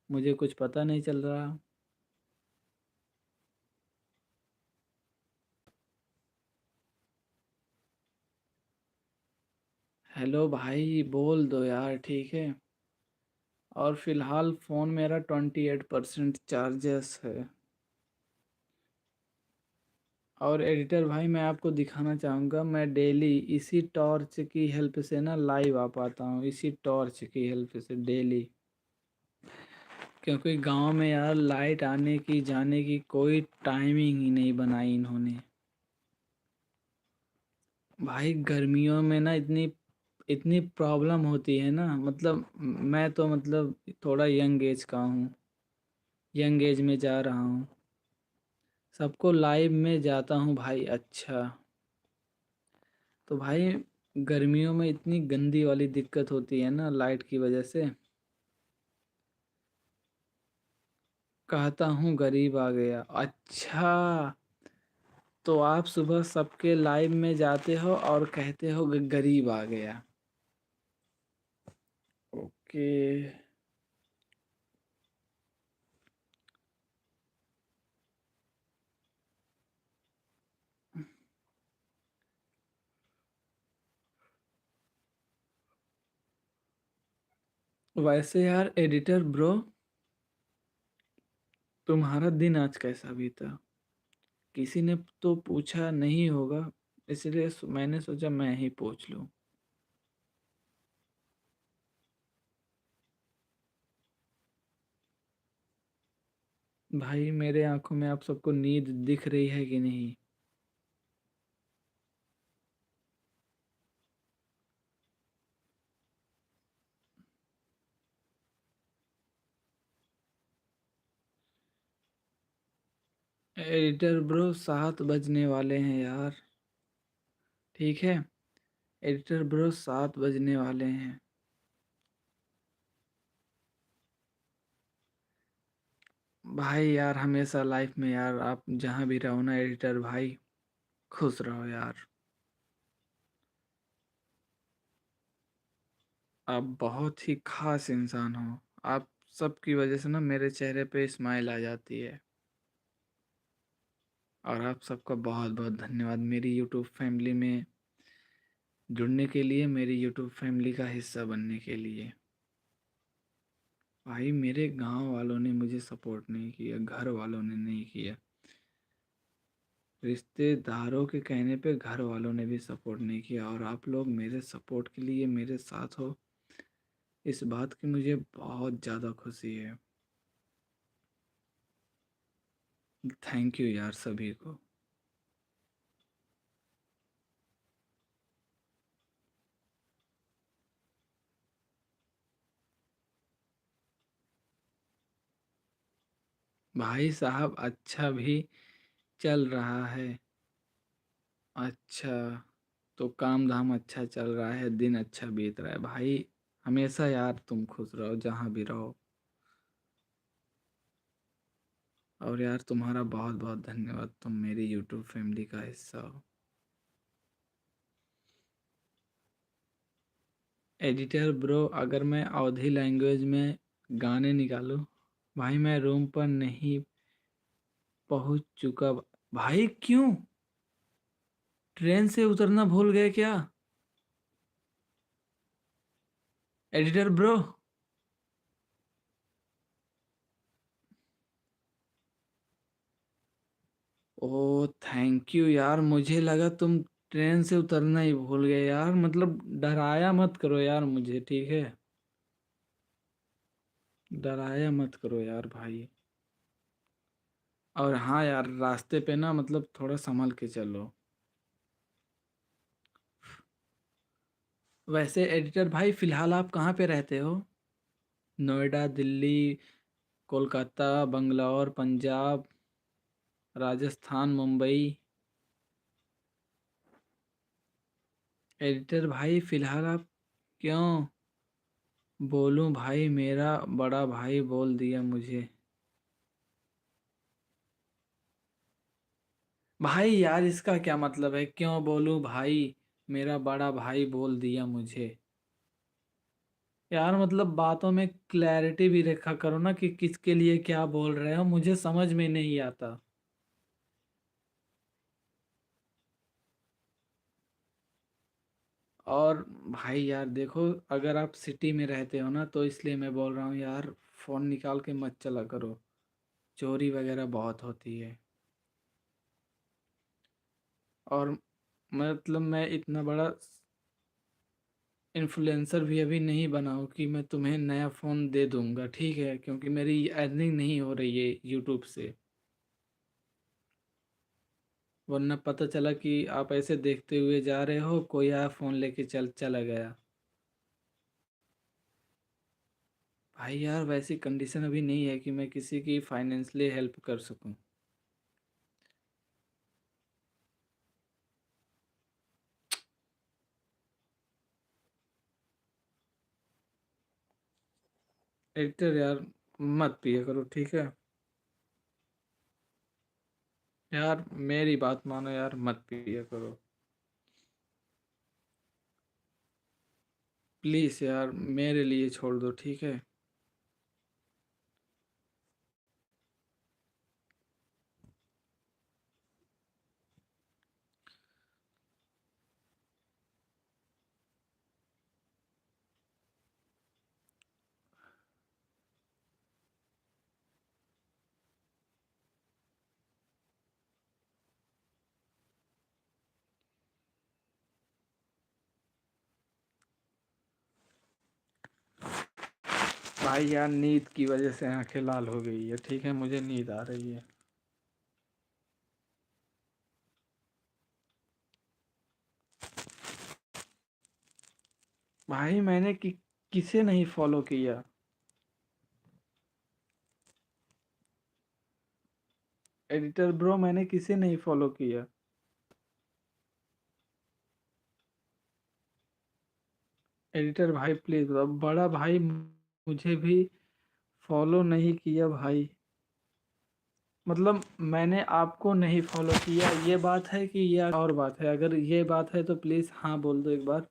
मुझे कुछ पता नहीं चल रहा। हेलो भाई, बोल दो यार, ठीक है? और फिलहाल फ़ोन मेरा 28% चार्जेस है। और एडिटर भाई मैं आपको दिखाना चाहूँगा, मैं डेली इसी टॉर्च की हेल्प से ना लाइव आ पाता हूँ, इसी टॉर्च की हेल्प से डेली। क्योंकि गांव में यार लाइट आने की जाने की कोई टाइमिंग ही नहीं बनाई इन्होंने। भाई गर्मियों में ना इतनी इतनी प्रॉब्लम होती है ना, मतलब मैं तो मतलब थोड़ा यंग एज का हूँ, यंग एज में जा रहा हूँ, सबको लाइव में जाता हूँ भाई। अच्छा, तो भाई गर्मियों में इतनी गंदी वाली दिक्कत होती है ना लाइट की वजह से। कहता हूँ गरीब आ गया। अच्छा, तो आप सुबह सबके लाइव में जाते हो और कहते हो गरीब आ गया। ओके। वैसे यार एडिटर ब्रो, तुम्हारा दिन आज कैसा बीता? किसी ने तो पूछा नहीं होगा, इसलिए मैंने सोचा मैं ही पूछ लूं। भाई मेरे आंखों में आप सबको नींद दिख रही है कि नहीं? एडिटर ब्रो 7 बजने वाले हैं यार, ठीक है? एडिटर ब्रो 7 बजने वाले हैं। भाई यार हमेशा लाइफ में यार आप जहाँ भी रहो ना एडिटर भाई, खुश रहो यार। आप बहुत ही खास इंसान हो। आप सबकी वजह से ना मेरे चेहरे पे स्माइल आ जाती है। और आप सबका बहुत बहुत धन्यवाद मेरी यूट्यूब फैमिली में जुड़ने के लिए, मेरी यूट्यूब फैमिली का हिस्सा बनने के लिए। भाई मेरे गांव वालों ने मुझे सपोर्ट नहीं किया, घर वालों ने नहीं किया, रिश्तेदारों के कहने पे घर वालों ने भी सपोर्ट नहीं किया, और आप लोग मेरे सपोर्ट के लिए मेरे साथ हो, इस बात की मुझे बहुत ज़्यादा खुशी है। थैंक यू यार सभी को। भाई साहब अच्छा भी चल रहा है। अच्छा, तो काम धाम अच्छा चल रहा है, दिन अच्छा बीत रहा है भाई। हमेशा यार तुम खुश रहो जहाँ भी रहो। और यार तुम्हारा बहुत बहुत धन्यवाद, तुम मेरी यूट्यूब फैमिली का हिस्सा हो। एडिटर ब्रो, अगर मैं अवधी लैंग्वेज में गाने निकालूं, भाई मैं रूम पर नहीं पहुंच चुका। भाई क्यों? ट्रेन से उतरना भूल गए क्या? Editor bro. Oh thank you यार, मुझे लगा तुम ट्रेन से उतरना ही भूल गए यार, मतलब डराया मत करो यार मुझे, ठीक है? डराया मत करो यार भाई। और हाँ यार, रास्ते पे ना मतलब थोड़ा संभल के चलो। वैसे एडिटर भाई, फिलहाल आप कहाँ पे रहते हो? नोएडा, दिल्ली, कोलकाता, बंगलौर, पंजाब, राजस्थान, मुंबई? एडिटर भाई फिलहाल आप क्यों? बोलूं भाई, मेरा बड़ा भाई बोल दिया मुझे। भाई यार, इसका क्या मतलब है क्यों बोलूं भाई? मेरा बड़ा भाई बोल दिया मुझे। यार मतलब बातों में क्लैरिटी भी रखा करो ना, कि किसके लिए क्या बोल रहे हो, मुझे समझ में नहीं आता। और भाई यार देखो, अगर आप सिटी में रहते हो ना, तो इसलिए मैं बोल रहा हूँ यार, फोन निकाल के मत चला करो। चोरी वगैरह बहुत होती है। और मतलब मैं इतना बड़ा इन्फ्लुएंसर भी अभी नहीं बना हूँ कि मैं तुम्हें नया फ़ोन दे दूंगा, ठीक है? क्योंकि मेरी अर्निंग नहीं हो रही है यूट्यूब से। वरना पता चला कि आप ऐसे देखते हुए जा रहे हो, कोई आया फ़ोन लेके चला गया। भाई यार, वैसी कंडीशन अभी नहीं है कि मैं किसी की फाइनेंशियली हेल्प कर सकूं। एडिटर यार, मत पिया करो, ठीक है? यार मेरी बात मानो यार, मत पिया करो। प्लीज़ यार, मेरे लिए छोड़ दो, ठीक है? भाई यार, नींद की वजह से आंखें लाल हो गई है, ठीक है? मुझे नींद आ रही है। भाई मैंने किसे नहीं फॉलो किया? एडिटर ब्रो, मैंने किसे नहीं फॉलो किया? एडिटर भाई प्लीज बताओ, बड़ा भाई मुझे भी फॉलो नहीं किया भाई। मतलब मैंने आपको नहीं फॉलो किया, ये बात है कि ये और बात है? अगर ये बात है तो प्लीज हाँ बोल दो एक बार।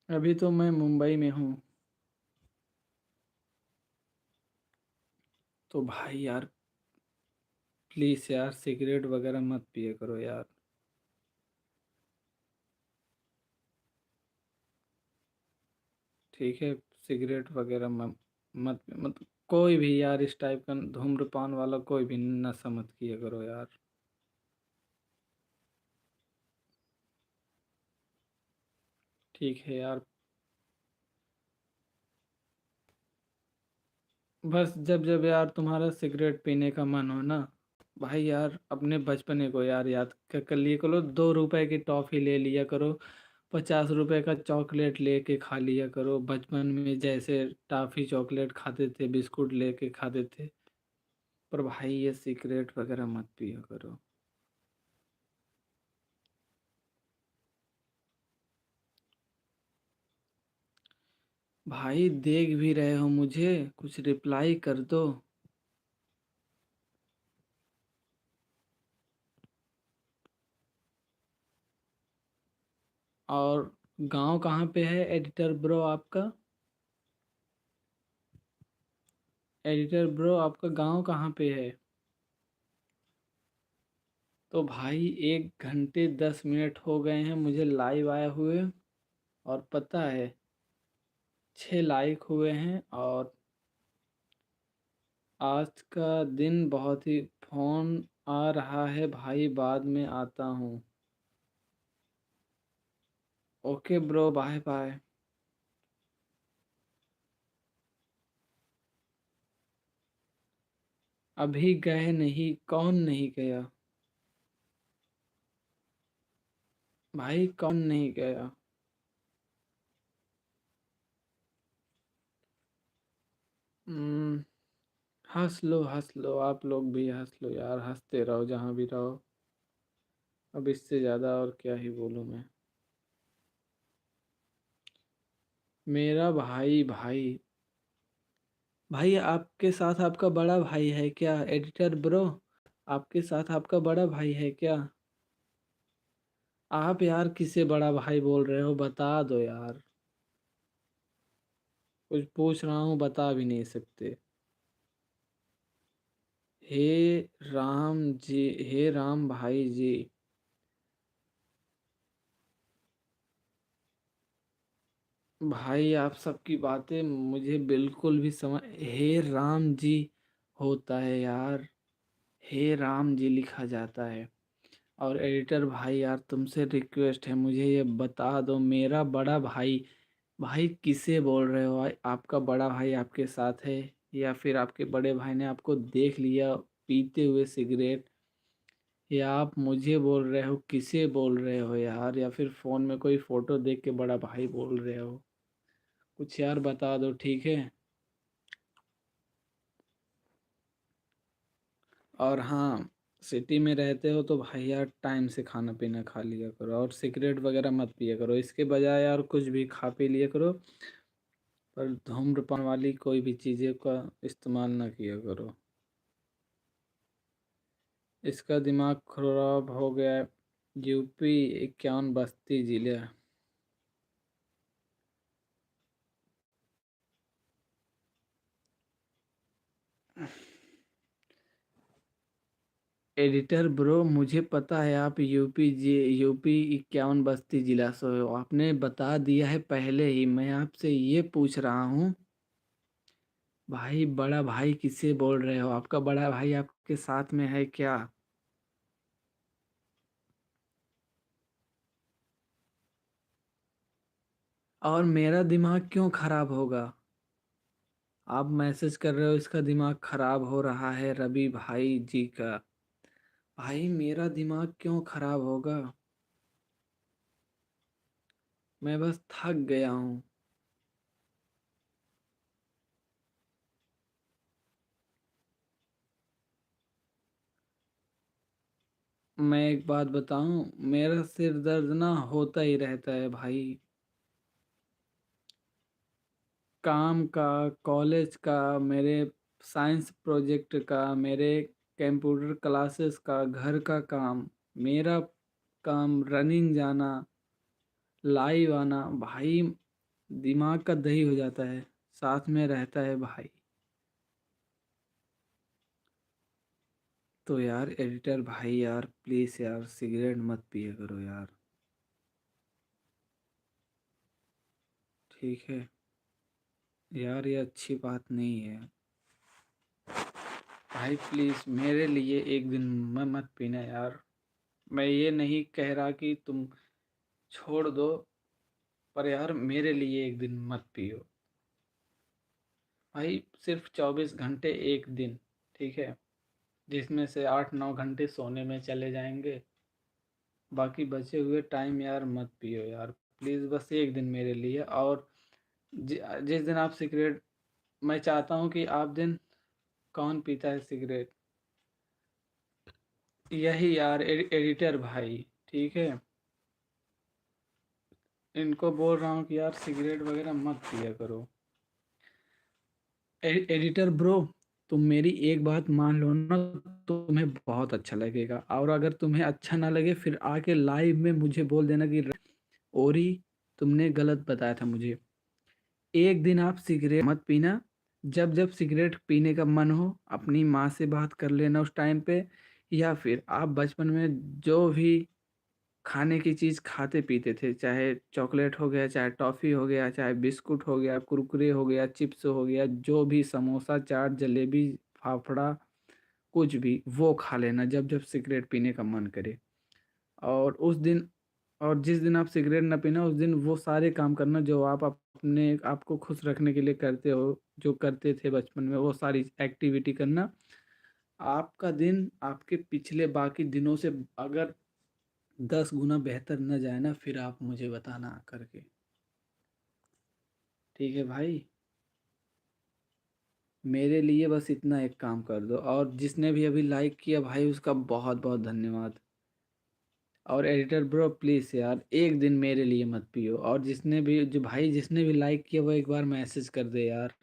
अभी तो मैं मुंबई में हूँ। तो भाई यार, प्लीज यार, सिगरेट वगैरह मत पिया करो यार। ठीक है? सिगरेट वगैरह मत कोई भी यार, इस टाइप का धूम्रपान वाला कोई भी नशा मत किया करो यार। ठीक है यार। बस जब जब यार तुम्हारा सिगरेट पीने का मन हो ना, भाई यार अपने बचपने को यार याद कर लिए करो। 2 रुपए की टॉफी ले लिया करो, 50 रुपए का चॉकलेट लेके खा लिया करो, बचपन में जैसे टॉफी चॉकलेट खाते थे, बिस्कुट लेके खाते थे। पर भाई ये सिगरेट वगैरह मत पिया करो। भाई देख भी रहे हो मुझे, कुछ रिप्लाई कर दो। और गांव कहाँ पे है एडिटर ब्रो आपका? एडिटर ब्रो, आपका गांव कहाँ पे है? तो भाई 1 घंटे 10 मिनट हो गए हैं मुझे लाइव आए हुए। और पता है, 6 लाइक हुए हैं। और आज का दिन बहुत ही फ़ोन आ रहा है भाई, बाद में आता हूँ। Okay bro, bye bye. अभी गए नहीं? कौन नहीं गया? भाई कौन नहीं गया? हम्म, हंस लो, आप लोग भी हंस लो यार, हंसते रहो जहाँ भी रहो। अब इससे ज़्यादा और क्या ही बोलूँ मैं। मेरा भाई भाई भाई आपके साथ आपका बड़ा भाई है क्या एडिटर ब्रो? आपके साथ आपका बड़ा भाई है क्या? आप यार किसे बड़ा भाई बोल रहे हो, बता दो यार। कुछ पूछ रहा हूँ, बता भी नहीं सकते। हे राम जी, हे राम भाई जी। भाई आप सबकी बातें मुझे बिल्कुल भी समझ, हे राम जी होता है यार, हे राम जी लिखा जाता है। और एडिटर भाई यार, तुमसे रिक्वेस्ट है, मुझे ये बता दो, मेरा बड़ा भाई, भाई किसे बोल रहे हो? आपका बड़ा भाई आपके साथ है, या फिर आपके बड़े भाई ने आपको देख लिया पीते हुए सिगरेट, या आप मुझे बोल रहे हो? किसे बोल रहे हो यार? या फिर फोन में कोई फोटो देख के बड़ा भाई बोल रहे हो? कुछ यार बता दो, ठीक है? और हाँ, सिटी में रहते हो तो भाई यार टाइम से खाना पीना खा लिया करो, और सिगरेट वगैरह मत पिया करो, इसके बजाय यार कुछ भी खा पी लिया करो, पर धूम्रपान वाली कोई भी चीज़ें का इस्तेमाल ना किया करो। इसका दिमाग खराब हो गया है। यूपी 51 बस्ती जिला। एडिटर ब्रो, मुझे पता है आप यूपी 51 बस्ती जिला से हो, आपने बता दिया है पहले ही। मैं आपसे ये पूछ रहा हूँ, भाई बड़ा भाई किसे बोल रहे हो? आपका बड़ा भाई आपके साथ में है क्या? और मेरा दिमाग क्यों खराब होगा? आप मैसेज कर रहे हो इसका दिमाग खराब हो रहा है रवि भाई जी का। भाई मेरा दिमाग क्यों खराब होगा? मैं बस थक गया हूँ। मैं एक बात बताऊं, मेरा सिर दर्द ना होता ही रहता है भाई। काम का, कॉलेज का, मेरे साइंस प्रोजेक्ट का, मेरे कंप्यूटर क्लासेस का, घर का काम, मेरा काम, रनिंग जाना, लाइव आना, भाई दिमाग का दही हो जाता है, साथ में रहता है भाई। तो यार एडिटर भाई यार, प्लीज़ यार सिगरेट मत पिया करो यार, ठीक है? यार ये अच्छी बात नहीं है। भाई प्लीज़ मेरे लिए एक दिन में मत पीना यार। मैं ये नहीं कह रहा कि तुम छोड़ दो, पर यार मेरे लिए एक दिन मत पियो। भाई सिर्फ 24 घंटे एक दिन, ठीक है? जिसमें से 8-9 घंटे सोने में चले जाएंगे, बाकी बचे हुए टाइम यार मत पियो यार, प्लीज़ बस एक दिन मेरे लिए। और जिस दिन आप सिगरेट, मैं चाहता हूँ कि आप दिन, कौन पीता है सिगरेट? यही यार एडिटर भाई, ठीक है? इनको बोल रहा हूँ कि यार सिगरेट वगैरह मत पिया करो। एडिटर ब्रो, तुम मेरी एक बात मान लो ना, तुम्हें बहुत अच्छा लगेगा, और अगर तुम्हें अच्छा ना लगे फिर आके लाइव में मुझे बोल देना कि ओरी, तुमने गलत बताया था मुझे। एक दिन आप सिगरेट मत पीना, जब जब सिगरेट पीने का मन हो अपनी माँ से बात कर लेना उस टाइम पे, या फिर आप बचपन में जो भी खाने की चीज़ खाते पीते थे, चाहे चॉकलेट हो गया, चाहे टॉफ़ी हो गया, चाहे बिस्कुट हो गया, कुरकुरे हो गया, चिप्स हो गया, जो भी समोसा, चाट, जलेबी, फाफड़ा, कुछ भी वो खा लेना जब जब सिगरेट पीने का मन करे। और उस दिन और जिस दिन आप सिगरेट ना पीना उस दिन वो सारे काम करना जो आप अपने आपको खुश रखने के लिए करते हो, जो करते थे बचपन में, वो सारी एक्टिविटी करना। आपका दिन आपके पिछले बाकी दिनों से अगर 10 गुना बेहतर न जाए ना, फिर आप मुझे बताना करके। ठीक है भाई, मेरे लिए बस इतना एक काम कर दो। और जिसने भी अभी लाइक किया भाई उसका बहुत बहुत धन्यवाद। और एडिटर ब्रो प्लीज़ यार एक दिन मेरे लिए मत पियो। और जिसने भी लाइक किया वो एक बार मैसेज कर दे यार,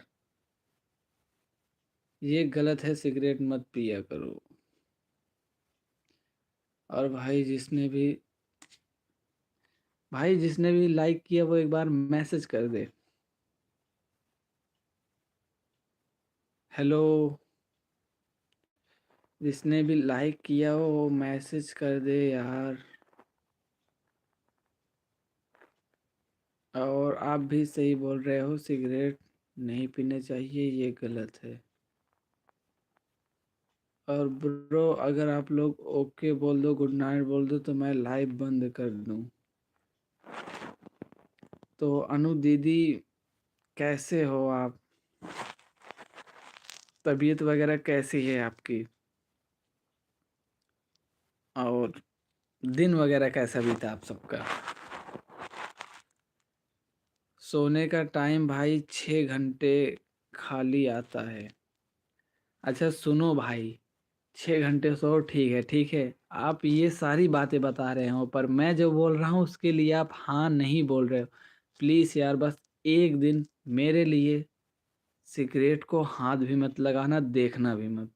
ये गलत है, सिगरेट मत पिया करो। और भाई जिसने भी लाइक किया वो एक बार मैसेज कर दे। हेलो, जिसने भी लाइक किया हो वो मैसेज कर दे यार। और आप भी सही बोल रहे हो, सिगरेट नहीं पीना चाहिए, ये गलत है। और ब्रो अगर आप लोग ओके बोल दो, गुड नाइट बोल दो, तो मैं लाइव बंद कर दूं। तो अनु दीदी कैसे हो आप? तबीयत वगैरह कैसी है आपकी? और दिन वगैरह कैसा बीता आप सबका? सोने का टाइम भाई 6 घंटे खाली आता है। अच्छा सुनो भाई, 6 घंटे सो ठीक है, ठीक है। आप ये सारी बातें बता रहे हो पर मैं जो बोल रहा हूँ उसके लिए आप हाँ नहीं बोल रहे हो। प्लीज़ यार बस एक दिन मेरे लिए सिगरेट को हाथ भी मत लगाना, देखना भी मत।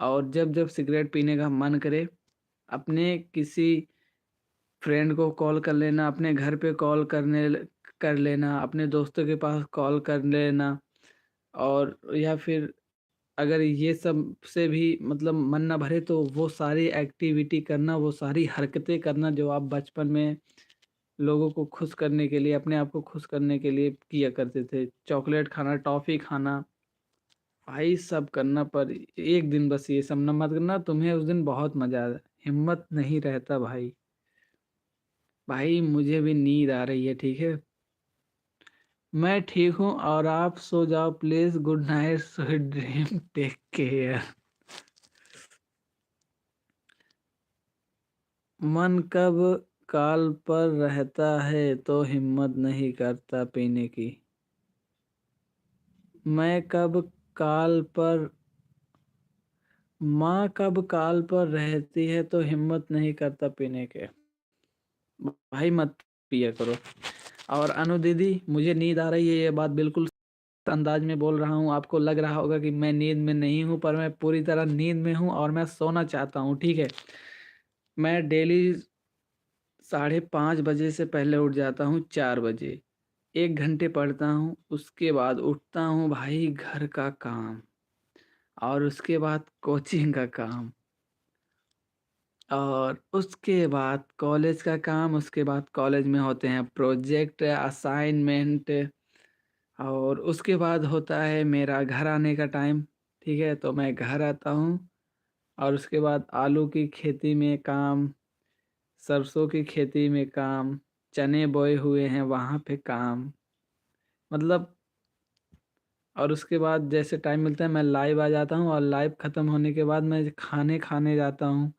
और जब जब सिगरेट पीने का मन करे अपने किसी फ्रेंड को कॉल कर लेना, अपने घर पे कर लेना, अपने दोस्तों के पास कॉल कर लेना। और या फिर अगर ये सब से भी मतलब मन ना भरे तो वो सारी एक्टिविटी करना, वो सारी हरकतें करना जो आप बचपन में लोगों को खुश करने के लिए, अपने आप को खुश करने के लिए किया करते थे। चॉकलेट खाना, टॉफ़ी खाना, भाई सब करना। पर एक दिन बस ये सब न मत करना, तुम्हें उस दिन बहुत मजा हिम्मत नहीं रहता भाई। भाई मुझे भी नींद आ रही है, ठीक है। मैं ठीक हूँ और आप सो जाओ please. Good night, sweet dream, take care. मन कब काल पर रहता है तो हिम्मत नहीं करता पीने की। मैं कब काल पर माँ कब काल पर रहती है तो हिम्मत नहीं करता पीने के। भाई मत पिया करो। और अनु दीदी मुझे नींद आ रही है, ये बात बिल्कुल अंदाज में बोल रहा हूँ। आपको लग रहा होगा कि मैं नींद में नहीं हूँ पर मैं पूरी तरह नींद में हूँ और मैं सोना चाहता हूँ, ठीक है। मैं डेली 5:30 बजे से पहले उठ जाता हूँ, 4 बजे। 1 घंटे पढ़ता हूँ, उसके बाद उठता हूँ भाई घर का काम, और उसके बाद कोचिंग का काम, और उसके बाद कॉलेज का काम। उसके बाद कॉलेज में होते हैं प्रोजेक्ट, असाइनमेंट। और उसके बाद होता है मेरा घर आने का टाइम, ठीक है। तो मैं घर आता हूँ और उसके बाद आलू की खेती में काम, सरसों की खेती में काम, चने बोए हुए हैं वहाँ पे काम, मतलब। और उसके बाद जैसे टाइम मिलता है मैं लाइव आ जाता हूँ, और लाइव ख़त्म होने के बाद मैं खाने खाने जाता हूँ।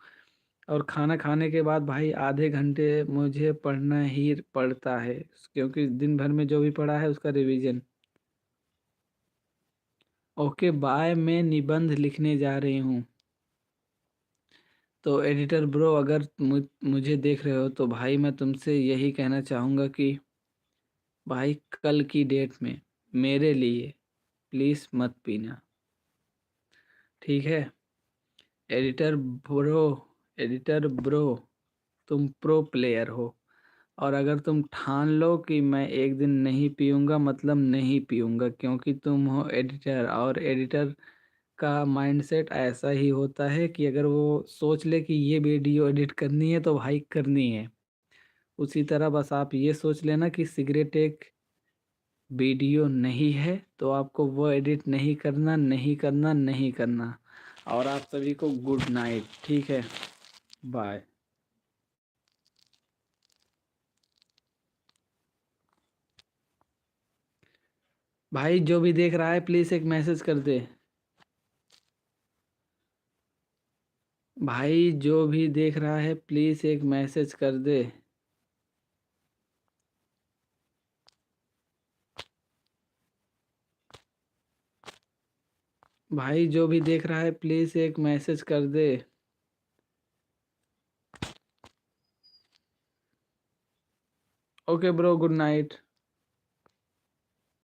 और खाना खाने के बाद भाई आधे घंटे मुझे पढ़ना ही पड़ता है, क्योंकि दिन भर में जो भी पढ़ा है उसका रिवीजन। ओके बाय, मैं निबंध लिखने जा रही हूँ। तो एडिटर ब्रो अगर मुझे देख रहे हो तो भाई मैं तुमसे यही कहना चाहूँगा कि भाई कल की डेट में मेरे लिए प्लीज़ मत पीना, ठीक है। एडिटर ब्रो एडिटर ब्रो तुम प्रो प्लेयर हो, और अगर तुम ठान लो कि मैं एक दिन नहीं पीऊँगा मतलब नहीं पीऊँगा, क्योंकि तुम हो एडिटर। और एडिटर का माइंडसेट ऐसा ही होता है कि अगर वो सोच ले कि ये वीडियो एडिट करनी है तो भाई करनी है। उसी तरह बस आप ये सोच लेना कि सिगरेट एक वीडियो नहीं है तो आपको वो एडिट नहीं करना, नहीं करना, नहीं करना। और आप सभी को गुड नाइट, ठीक है, बाय। भाई जो भी देख रहा है प्लीज़ एक मैसेज कर दे। भाई जो भी देख रहा है प्लीज़ एक मैसेज कर दे। भाई जो भी देख रहा है प्लीज़ एक मैसेज कर दे। Okay bro, good night.